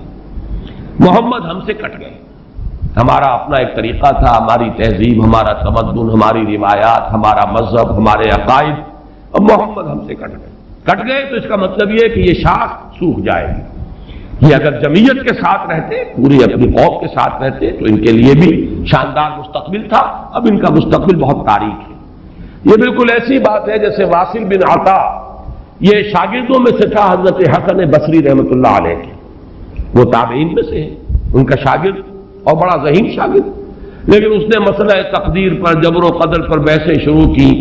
محمد ہم سے کٹ گئے. ہمارا اپنا ایک طریقہ تھا، ہماری تہذیب، ہمارا تمدن، ہماری روایات، ہمارا مذہب، ہمارے عقائد، اب محمد ہم سے کٹ گئے. کٹ گئے تو اس کا مطلب یہ ہے کہ یہ شاخ سوکھ جائے گی. یہ اگر جمعیت کے ساتھ رہتے، پوری اپنی قوم کے ساتھ رہتے تو ان کے لیے بھی شاندار مستقبل تھا. اب ان کا مستقبل بہت تاریک ہے. یہ بالکل ایسی بات ہے جیسے واصل بن عطا، یہ شاگردوں میں سے تھا حضرت حسن بصری رحمۃ اللہ علیہ کے، وہ تابعین میں سے ہے، ان کا شاگرد اور بڑا ذہین شاگرد. لیکن اس نے مسئلہ تقدیر پر، جبر و قدر پر بحثیں شروع کی.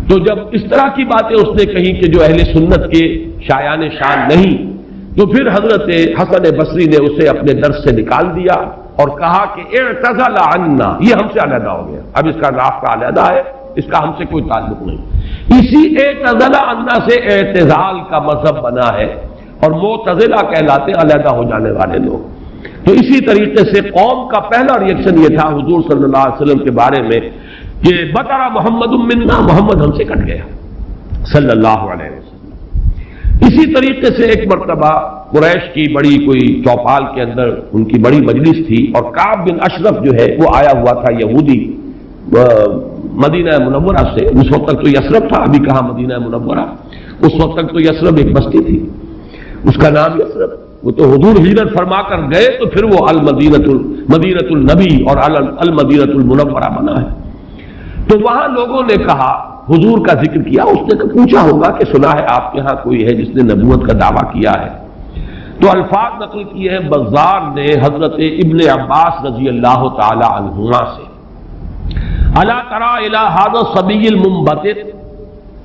تو جب اس طرح کی باتیں اس نے کہی کہ جو اہل سنت کے شایان شان نہیں، تو پھر حضرت حسن بصری نے اسے اپنے درس سے نکال دیا اور کہا کہ اعتزل عنا، یہ ہم سے علیحدہ ہو گیا، اب اس کا رابطہ علیحدہ ہے، اس کا ہم سے کوئی تعلق نہیں. اسی اعتزل عنا سے اعتزال کا مذہب بنا ہے، اور معتزلہ کہلاتے علیحدہ ہو جانے والے لوگ. تو اسی طریقے سے قوم کا پہلا ریئیکشن یہ تھا حضور صلی اللہ علیہ وسلم کے بارے میں کہ بطرا محمد منا، محمد ہم سے کٹ گیا صلی اللہ علیہ وسلم. اسی طریقے سے ایک مرتبہ قریش کی بڑی کوئی چوپال کے اندر ان کی بڑی مجلس تھی، اور کعب بن اشرف جو ہے وہ آیا ہوا تھا، یہودی، مدینہ منورہ سے. اس وقت تک تو یثرب تھا، ابھی کہا مدینہ منورہ، اس وقت تک تو یثرب ایک بستی تھی، اس کا نام یثرب. وہ تو حضور ہجرت فرما کر گئے تو پھر وہ مدینۃ النبی اور المدینۃ المنورہ بنا ہے. تو وہاں لوگوں نے کہا، حضور کا ذکر کیا، اس نے پوچھا ہوگا کہ سنا ہے آپ کے ہاں کوئی ہے جس نے نبوت کا دعویٰ کیا ہے. تو الفاظ نقل کیے ہیں بزار نے حضرت ابن عباس رضی اللہ تعالی عنہما سے، الا تری الی ھذا الصبی المنبتر،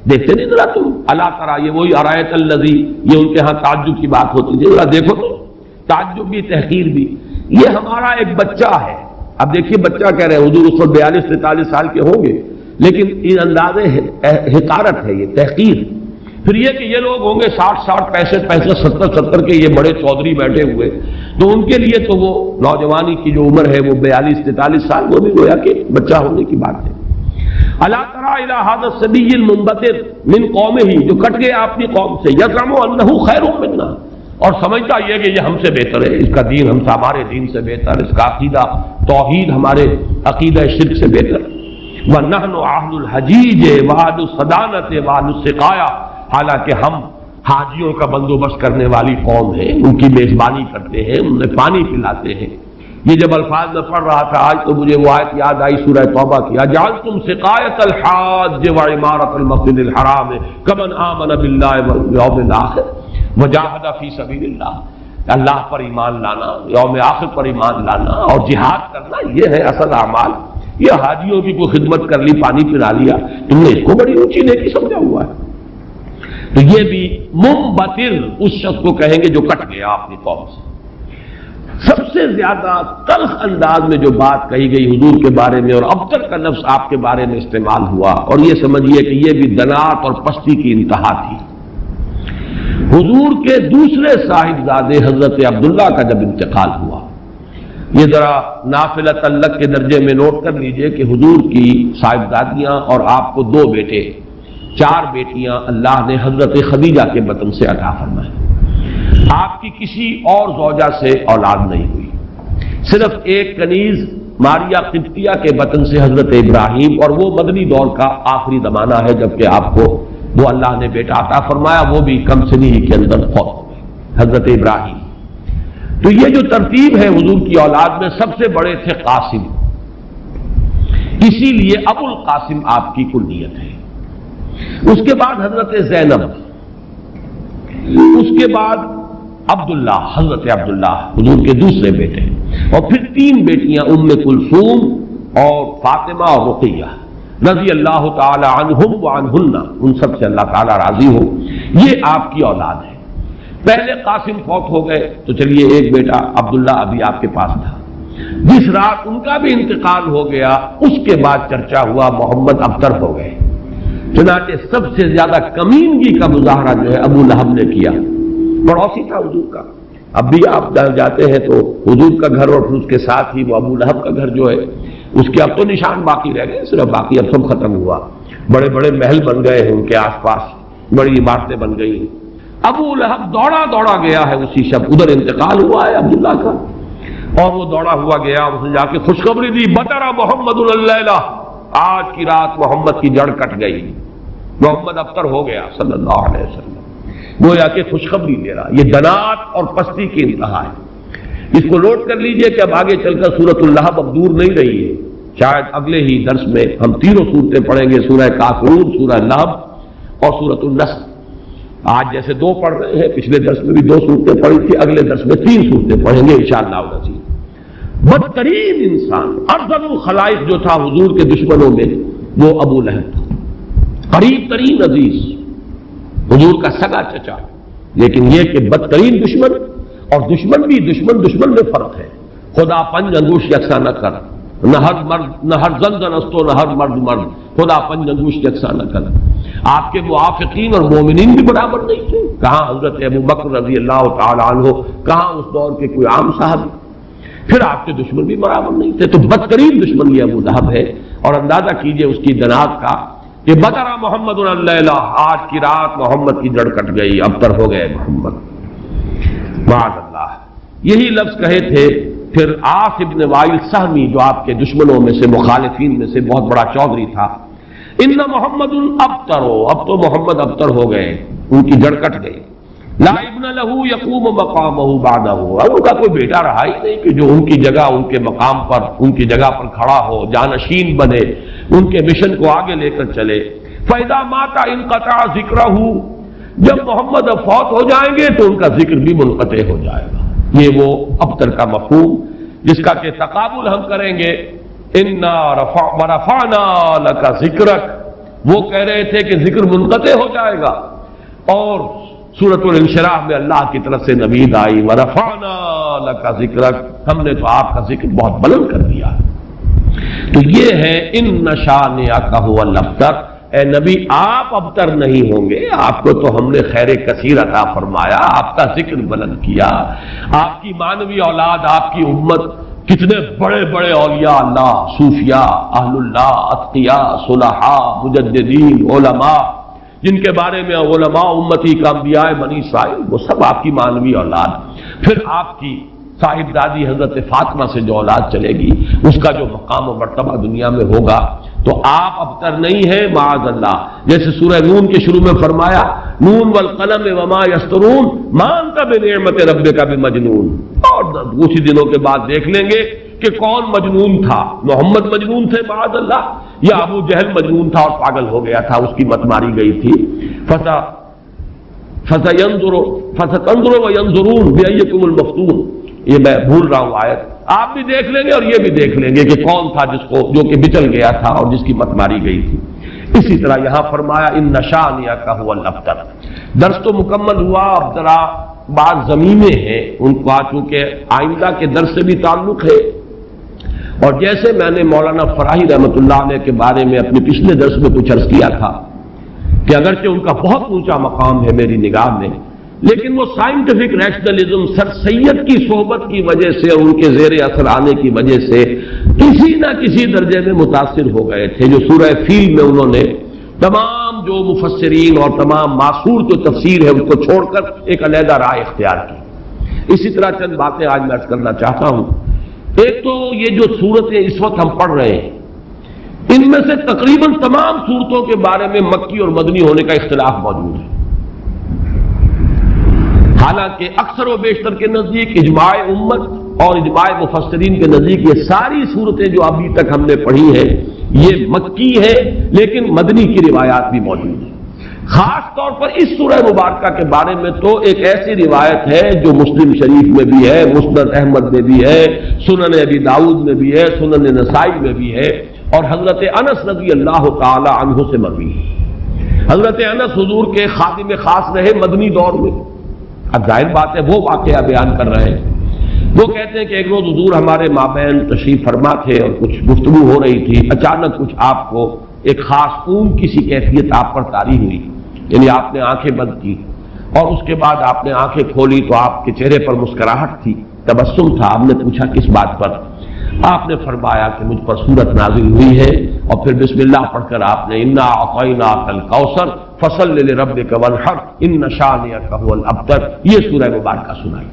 دیکھتے نہیں ذرا تم، الا تری، یہ وہی ارایت الذی، یہ ان کے ہاں تعجب کی بات ہوتی تھی، ذرا دیکھو تو، تعجب بھی تحقیر بھی، یہ ہمارا ایک بچہ ہے. اب دیکھیے بچہ کہہ رہے ہیں، حضور اس وقت 42-43 سال کے ہوں گے، لیکن یہ انداز حقارت ہے، یہ تحقیر. پھر یہ کہ یہ لوگ ہوں گے 60 65 70 کے یہ بڑے چودھری بیٹھے ہوئے، تو ان کے لیے تو وہ نوجوانی کی جو عمر ہے وہ 42-43 سال، وہ بھی گویا کہ بچہ ہونے کی بات ہے. الا تری الی ھذا الصبی المنبتر من قومہ، جو کٹ گئے اپنی قوم سے، یزعم انہ خیر منا، اور سمجھتا یہ کہ یہ ہم سے بہتر ہے، اس کا دین ہمارے دین سے بہتر، اس کا عقیدہ توحید ہمارے عقیدہ شرک سے بہتر. وَنَحْنُ أَهْلُ الْحَجِيجِ وَأَهْلُ الصَّدَانَةِ وَأَهْلُ السِّقَايَةِ، حالانکہ ہم حاجیوں کا بندوبست کرنے والی قوم ہے، ان کی میزبانی کرتے ہیں، انہیں پانی پلاتے ہیں. یہ جب الفاظ میں پڑھ رہا تھا آج تو مجھے وہ آیت یاد آئی سورہ توبہ کی، اجعلتم سقایۃ الحاج وعمارۃ المسجد الحرام کمن آمن باللہ والیوم الآخر وجاہد فی سبیل اللہ. اللہ پر ایمان لانا، یوم آخر پر ایمان لانا اور جہاد کرنا، یہ ہے اصل اعمال. یہ حاجیوں کی کوئی خدمت کر لی، پانی پلا لیا، تم نے اس کو بڑی اونچی نیکی سمجھا ہوا ہے۔ تو یہ بھی منبتر اس شخص کو کہیں گے جو کٹ گیا اپنی قوم سے۔ سب سے زیادہ تلخ انداز میں جو بات کہی گئی حضور کے بارے میں، اور ابتر کا لفظ آپ کے بارے میں استعمال ہوا، اور یہ سمجھیے کہ یہ بھی دنات اور پستی کی انتہا تھی۔ حضور کے دوسرے صاحبزادے حضرت عبداللہ کا جب انتقال ہوا، یہ ذرا نافلۃ لک کے درجے میں نوٹ کر لیجئے کہ حضور کی صاحبزادیاں اور آپ کو 2 بیٹے، 4 بیٹیاں اللہ نے حضرت خدیجہ کے بطن سے عطا فرمائے۔ آپ کی کسی اور زوجہ سے اولاد نہیں ہوئی، صرف ایک کنیز ماریہ قبطیہ کے بطن سے حضرت ابراہیم، اور وہ مدنی دور کا آخری زمانہ ہے جبکہ آپ کو وہ اللہ نے بیٹا عطا فرمایا، وہ بھی کم سنی ہی کے اندر فوت ہو گئے، حضرت ابراہیم۔ تو یہ جو ترتیب ہے حضور کی اولاد میں، سب سے بڑے تھے قاسم، اسی لیے ابو القاسم آپ کی کنیت ہے۔ اس کے بعد حضرت زینب، اس کے بعد عبداللہ، حضرت عبداللہ حضور کے دوسرے بیٹے، اور پھر 3 بیٹیاں ام کلثوم اور فاطمہ اور رقیہ رضی اللہ تعالی عنہم وعنہن، ان سب سے اللہ تعالی راضی ہو۔ یہ آپ کی اولاد ہے۔ پہلے قاسم فوت ہو گئے تو چلیے ایک بیٹا عبداللہ ابھی آپ کے پاس تھا، جس رات ان کا بھی انتقال ہو گیا اس کے بعد چرچا ہوا محمد ابتر ہو گئے۔ چنانچہ سب سے زیادہ کمینگی کا مظاہرہ جو ہے ابو لہب نے کیا، پڑوسی تھا حضور کا۔ اب بھی آپ جاتے ہیں تو حضور کا گھر اور پھر اس کے ساتھ ہی وہ ابو لہب کا گھر جو ہے، اس کے اب تو نشان باقی رہ گئے، صرف باقی اب سب ختم ہوا، بڑے بڑے محل بن گئے ہیں ان کے آس پاس، بڑی عمارتیں بن گئی۔ ابو لہب دوڑا گیا ہے اسی شب، ادھر انتقال ہوا ہے عبداللہ کا، اور وہ دوڑا ہوا گیا، اس نے جا کے خوشخبری دی، بطر محمد اللیلہ، آج کی رات محمد کی جڑ کٹ گئی، محمد ابتر ہو گیا صلی اللہ علیہ وسلم۔ گویا کہ خوشخبری دے رہا۔ یہ دنات اور پستی کی انتہا ہے۔ اس کو نوٹ کر لیجئے کہ اب آگے چل کر سورۃ اللہب اب دور نہیں رہی ہے، شاید اگلے ہی درس میں ہم 3 صورتیں پڑھیں گے، سورہ کافرون، سورہ لہب اور سورۃ النصر۔ آج جیسے 2 پڑھ رہے ہیں، پچھلے درس میں بھی 2 صورتیں پڑھی تھی، اگلے درس میں 3 صورتیں پڑھیں گے انشاءاللہ العزیز۔ بدترین انسان، ارذل الخلائق جو تھا حضور کے دشمنوں میں، وہ ابو لہب تھا، قریب ترین عزیز، حضور کا سگا چچا، لیکن یہ کہ بدترین دشمن، اور دشمن بھی دشمن میں فرق ہے۔ خدا 5 انگوش یکساں نہ کر، نہ ہر زن استو، نہ ہر مرد، خدا 5 انگوش یکساں نہ کر۔ آپ کے موافقین اور مومنین بھی برابر نہیں تھے، کہاں حضرت ابو بکر رضی اللہ تعالی عنہ، کہاں اس دور کے کوئی عام صاحب، پھر آپ کے دشمن بھی برابر نہیں تھے۔ تو بدترین دشمن یہ ابو لہب ہے، اور اندازہ کیجئے اس کی دنات کا کہ بطر محمد اللیلہ، آج کی رات محمد کی جڑ کٹ گئی، ابتر ہو گئے محمد، معاذ اللہ۔ یہی لفظ کہے تھے پھر عاص ابن وائل سہمی، جو آپ کے دشمنوں میں سے، مخالفین میں سے بہت بڑا چودھری تھا، ان محمد ابتر، اب تو محمد ابتر ہو گئے، ان کی جڑ کٹ گئی۔ لا ابن لہ یقوم مقامہ بعدہ، اب ان کا کوئی بیٹا رہا ہی نہیں کہ جو ان کی جگہ، ان کے مقام پر، ان کی جگہ پر کھڑا ہو، جانشین بنے، ان کے مشن کو آگے لے کر چلے۔ فَإِذَا مَاتَ انقطع ذِكْرَهُ، جب محمد اب فوت ہو جائیں گے تو ان کا ذکر بھی منقطع ہو جائے گا۔ یہ وہ ابتر کا مفہوم جس کا کہ تقابل ہم کریں گے، اِنَّا وَرَفَعْنَا لَكَ ذِكْرَكَ، وہ کہہ رہے تھے کہ ذکر منقطع ہو جائے گا، اور سورۃ الانشراح میں اللہ کی طرف سے نوید آئی، وَرَفَعْنَا لَكَ ذِكْرَكَ، ہم نے تو آپ کا ذکر بہت بلند کر دیا۔ تو یہ ہے اِنَّ شَانِئَكَ هُوَ الْأَبْتَرُ، اے نبی آپ ابتر نہیں ہوں گے، آپ کو تو ہم نے خیر کثیر عطا فرمایا، آپ کا ذکر بلند کیا، آپ کی مانوی اولاد، آپ کی امت، کتنے بڑے بڑے اولیاء اللہ، صوفیاء، اہل اللہ، اتقیاء، صلحاء، مجددین، علماء، جن کے بارے میں علماء امتی کا انبیاء بنی اسرائیل، وہ سب آپ کی مانوی اولاد۔ پھر آپ کی صاحبزادی حضرت فاطمہ سے جو اولاد چلے گی، اس کا جو مقام و مرتبہ دنیا میں ہوگا، تو آپ ابتر نہیں ہیں معاذ اللہ۔ جیسے سورہ نون کے شروع میں فرمایا، نون والقلم وما یسطرون ما انت بنعمت ربک بمجنون، اور کچھ دنوں کے بعد دیکھ لیں گے کہ کون مجنون تھا، محمد مجنون تھے معاذ اللہ، یا ابو جہل مجنون تھا اور پاگل ہو گیا تھا، اس کی مت ماری گئی تھی۔ فَسَتَنظُرُ وَيَنظُرُونَ بِأَيِّكُمُ الْمَفْتُونُ، یہ میں بھول رہا ہوں آیت، آپ بھی دیکھ لیں گے اور یہ بھی دیکھ لیں گے کہ کون تھا جو کہ بچل گیا تھا اور جس کی مت ماری گئی تھی۔ اسی طرح یہاں فرمایا ان شانئک ھو الابتر۔ درس تو مکمل ہوا، اب ذرا بعض زمینیں ہیں ان کو چونکہ آئندہ کے درس سے بھی تعلق ہے، اور جیسے میں نے مولانا فراہی رحمۃ اللہ علیہ کے بارے میں اپنے پچھلے درس میں کچھ عرض کیا تھا کہ اگرچہ ان کا بہت اونچا مقام ہے میری نگاہ میں، لیکن وہ سائنٹیفک ریشنلزم سر سید کی صحبت کی وجہ سے اور ان کے زیر اثر آنے کی وجہ سے کسی نہ کسی درجے میں متاثر ہو گئے تھے، جو سورہ فیل میں انہوں نے تمام جو مفسرین اور تمام معصور جو تفسیر ہے ان کو چھوڑ کر ایک علیحدہ رائے اختیار کی۔ اسی طرح چند باتیں آج میں عرض کرنا چاہتا ہوں۔ ایک تو یہ جو صورتیں اس وقت ہم پڑھ رہے ہیں، ان میں سے تقریباً تمام صورتوں کے بارے میں مکی اور مدنی ہونے کا اختلاف موجود ہے، حالانکہ اکثر و بیشتر کے نزدیک اجماع امت اور اجماع مفسرین کے نزدیک یہ ساری صورتیں جو ابھی تک ہم نے پڑھی ہیں یہ مکی ہے، لیکن مدنی کی روایات بھی موجود ہیں۔ خاص طور پر اس سورہ مبارکہ کے بارے میں تو ایک ایسی روایت ہے جو مسلم شریف میں بھی ہے، مسند احمد میں بھی ہے، سنن ابی داؤد میں بھی ہے، سنن نسائی میں بھی ہے، اور حضرت انس رضی اللہ تعالی عنہ سے مروی ہے۔ حضرت انس حضور کے خادم خاص رہے مدنی دور میں۔ اب ظاہر بات ہے وہ واقعہ بیان کر رہے ہیں۔ وہ کہتے ہیں کہ ایک روز حضور ہمارے مابین تشریف فرما تھے اور کچھ گفتگو ہو رہی تھی، اچانک کچھ آپ کو ایک خاص اونگ کی سی کیفیت آپ پر طاری ہوئی، یعنی آپ نے آنکھیں بند کی اور اس کے بعد آپ نے آنکھیں کھولی تو آپ کے چہرے پر مسکراہٹ تھی، تبسم تھا۔ آپ نے پوچھا کس بات پر؟ آپ نے فرمایا کہ مجھ پر سورت نازل ہوئی ہے، اور پھر بسم اللہ پڑھ کر آپ نے انا اعطیناک الکوثر فصل لربک وانحر ان شانئک ھو الابتر یہ سورہ مبارکہ سنائی۔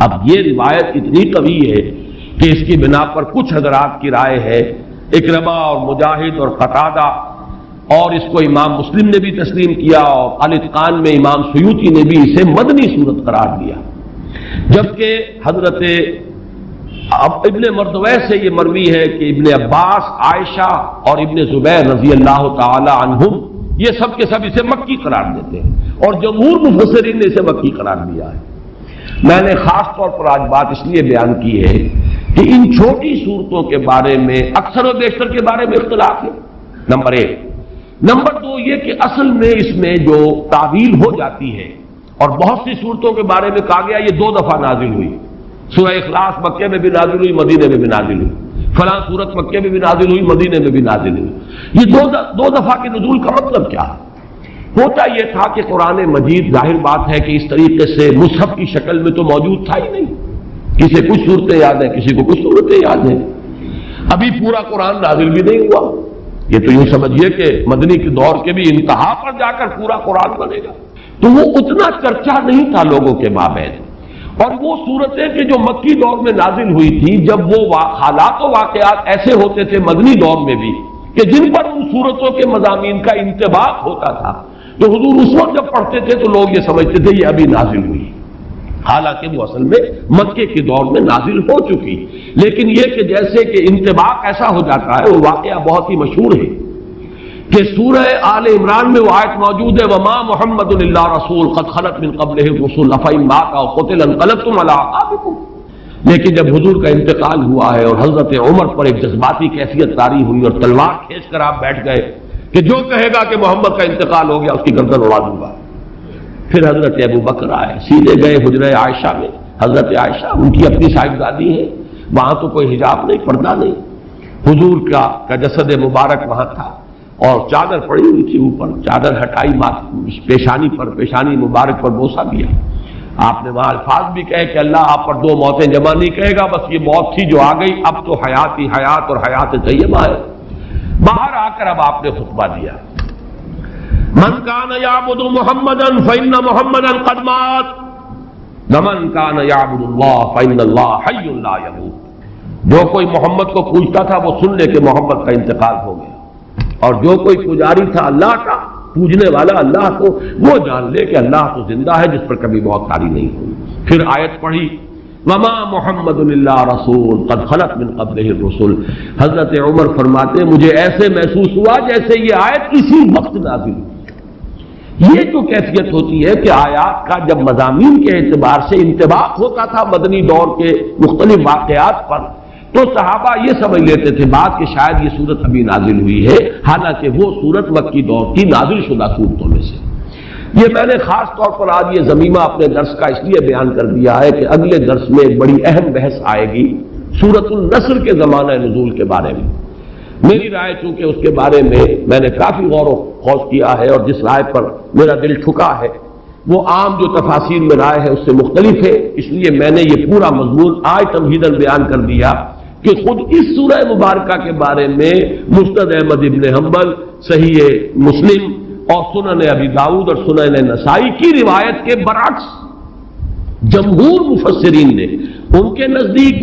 اب یہ روایت اتنی قوی ہے کہ اس کی بنا پر کچھ حضرات کی رائے ہے، اکرمہ اور مجاہد اور قتادہ، اور اس کو امام مسلم نے بھی تسلیم کیا، اور الاتقان میں امام سیوطی نے بھی اسے مدنی صورت قرار دیا، جبکہ حضرت ابن مردویہ سے یہ مروی ہے کہ ابن عباس، عائشہ اور ابن زبیر رضی اللہ تعالی عنہم یہ سب کے سب اسے مکی قرار دیتے ہیں، اور جمہور مفسرین نے اسے مکی قرار دیا ہے۔ میں نے خاص طور پر آج بات اس لیے بیان کی ہے کہ ان چھوٹی صورتوں کے بارے میں اکثر و بیشتر کے بارے میں اختلاف ہے، نمبر ایک۔ نمبر دو یہ کہ اصل میں اس میں جو تعویل ہو جاتی ہے، اور بہت سی صورتوں کے بارے میں کہا گیا یہ 2 دفعہ نازل ہوئی، سورہ اخلاص مکے میں بھی نازل ہوئی، مدینے میں بھی نازل ہوئی، فلاں سورت مکے میں بھی نازل ہوئی، مدینے میں بھی نازل ہوئی۔ یہ دو دفعہ کے نزول کا مطلب کیا ہے؟ ہوتا یہ تھا کہ قرآن مجید ظاہر بات ہے کہ اس طریقے سے مصحف کی شکل میں تو موجود تھا ہی نہیں، کسی کچھ صورتیں یاد ہیں، کسی کو کچھ صورتیں یاد ہیں، ابھی پورا قرآن نازل بھی نہیں ہوا۔ یہ تو یوں سمجھیے کہ مدنی کے دور کے بھی انتہا پر جا کر پورا قرآن بنے گا، تو وہ اتنا چرچا نہیں تھا لوگوں کے مابین۔ اور وہ صورتیں کہ جو مکی دور میں نازل ہوئی تھی، جب وہ حالات و واقعات ایسے ہوتے تھے مدنی دور میں بھی کہ جن پر ان صورتوں کے مضامین کا انطباق ہوتا تھا، تو حضور اس وقت جب پڑھتے تھے تو لوگ یہ سمجھتے تھے یہ ابھی نازل ہوئی، حالانکہ وہ اصل میں مکے کے دور میں نازل ہو چکی۔ لیکن یہ کہ جیسے کہ انطباق ایسا ہو جاتا ہے، وہ واقعہ بہت ہی مشہور ہے کہ سورہ آل عمران میں وہ آیت موجود ہے وما محمد الا رسول قد خلت من قبلہ الرسل افإن مات او قتل انقلبتم علی اعقابکم۔ لیکن جب حضور کا انتقال ہوا ہے اور حضرت عمر پر ایک جذباتی کیفیت طاری ہوئی اور تلوار کھینچ کر آپ بیٹھ گئے کہ جو کہے گا کہ محمد کا انتقال ہو گیا اس کی گردن اڑا دوں گا، پھر حضرت ابو بکر آئے، سیدھے گئے حجرہ عائشہ میں۔ حضرت عائشہ ان کی اپنی صاحبزادی ہے، وہاں تو کوئی حجاب نہیں، پردہ نہیں، حضور کا جسد مبارک وہاں تھا اور چادر پڑی ہوئی تھی اوپر، چادر ہٹائی، پیشانی مبارک پر بوسہ دیا۔ آپ نے وہاں الفاظ بھی کہے کہ اللہ آپ پر 2 موتیں جمع نہیں کہے گا، بس یہ موت تھی جو آ گئی، اب تو حیات ہی حیات اور حیات طیبہ ہے۔ باہر آ کر اب آپ نے خطبہ دیا، من کان یعبد محمدا فإن محمدا قد مات ومن کان یعبد اللہ فإن اللہ حی لا یموت۔ جو کوئی محمد کو پوجتا تھا وہ سن لے کہ محمد کا انتقال ہو گیا، اور جو کوئی پجاری تھا اللہ کا، پوجنے والا اللہ کو، وہ جان لے کہ اللہ تو زندہ ہے جس پر کبھی موت طاری نہیں ہوئی۔ پھر آیت پڑھی وما محمد الا رسول قد خلت من قبلہ الرسل۔ حضرت عمر فرماتے مجھے ایسے محسوس ہوا جیسے یہ آیت اسی وقت نازل ہوئی، یہ جو کیفیت ہوتی ہے کہ آیات کا جب مضامین کے اعتبار سے انطباق ہوتا تھا مدنی دور کے مختلف واقعات پر، تو صحابہ یہ سمجھ لیتے تھے بات کہ شاید یہ صورت ابھی نازل ہوئی ہے، حالانکہ وہ صورت مکی دور کی نازل شدہ صورتوں میں سے۔ یہ میں نے خاص طور پر آج یہ ضمیمہ اپنے درس کا اس لیے بیان کر دیا ہے کہ اگلے درس میں ایک بڑی اہم بحث آئے گی سورۃ النصر کے زمانہ نزول کے بارے میں۔ میری رائے چونکہ اس کے بارے میں نے کافی غور و خوض کیا ہے، اور جس رائے پر میرا دل ٹھکا ہے وہ عام جو تفاسیر میں رائے ہے اس سے مختلف ہے، اس لیے میں نے یہ پورا مضمون آج تمہیداً بیان کر دیا کہ خود اس سورہ مبارکہ کے بارے میں مسند احمد ابن حنبل، صحیح مسلم اور سنن ابی داؤد اور سنن نسائی کی روایت کے برعکس جمہور مفسرین نے ان کے نزدیک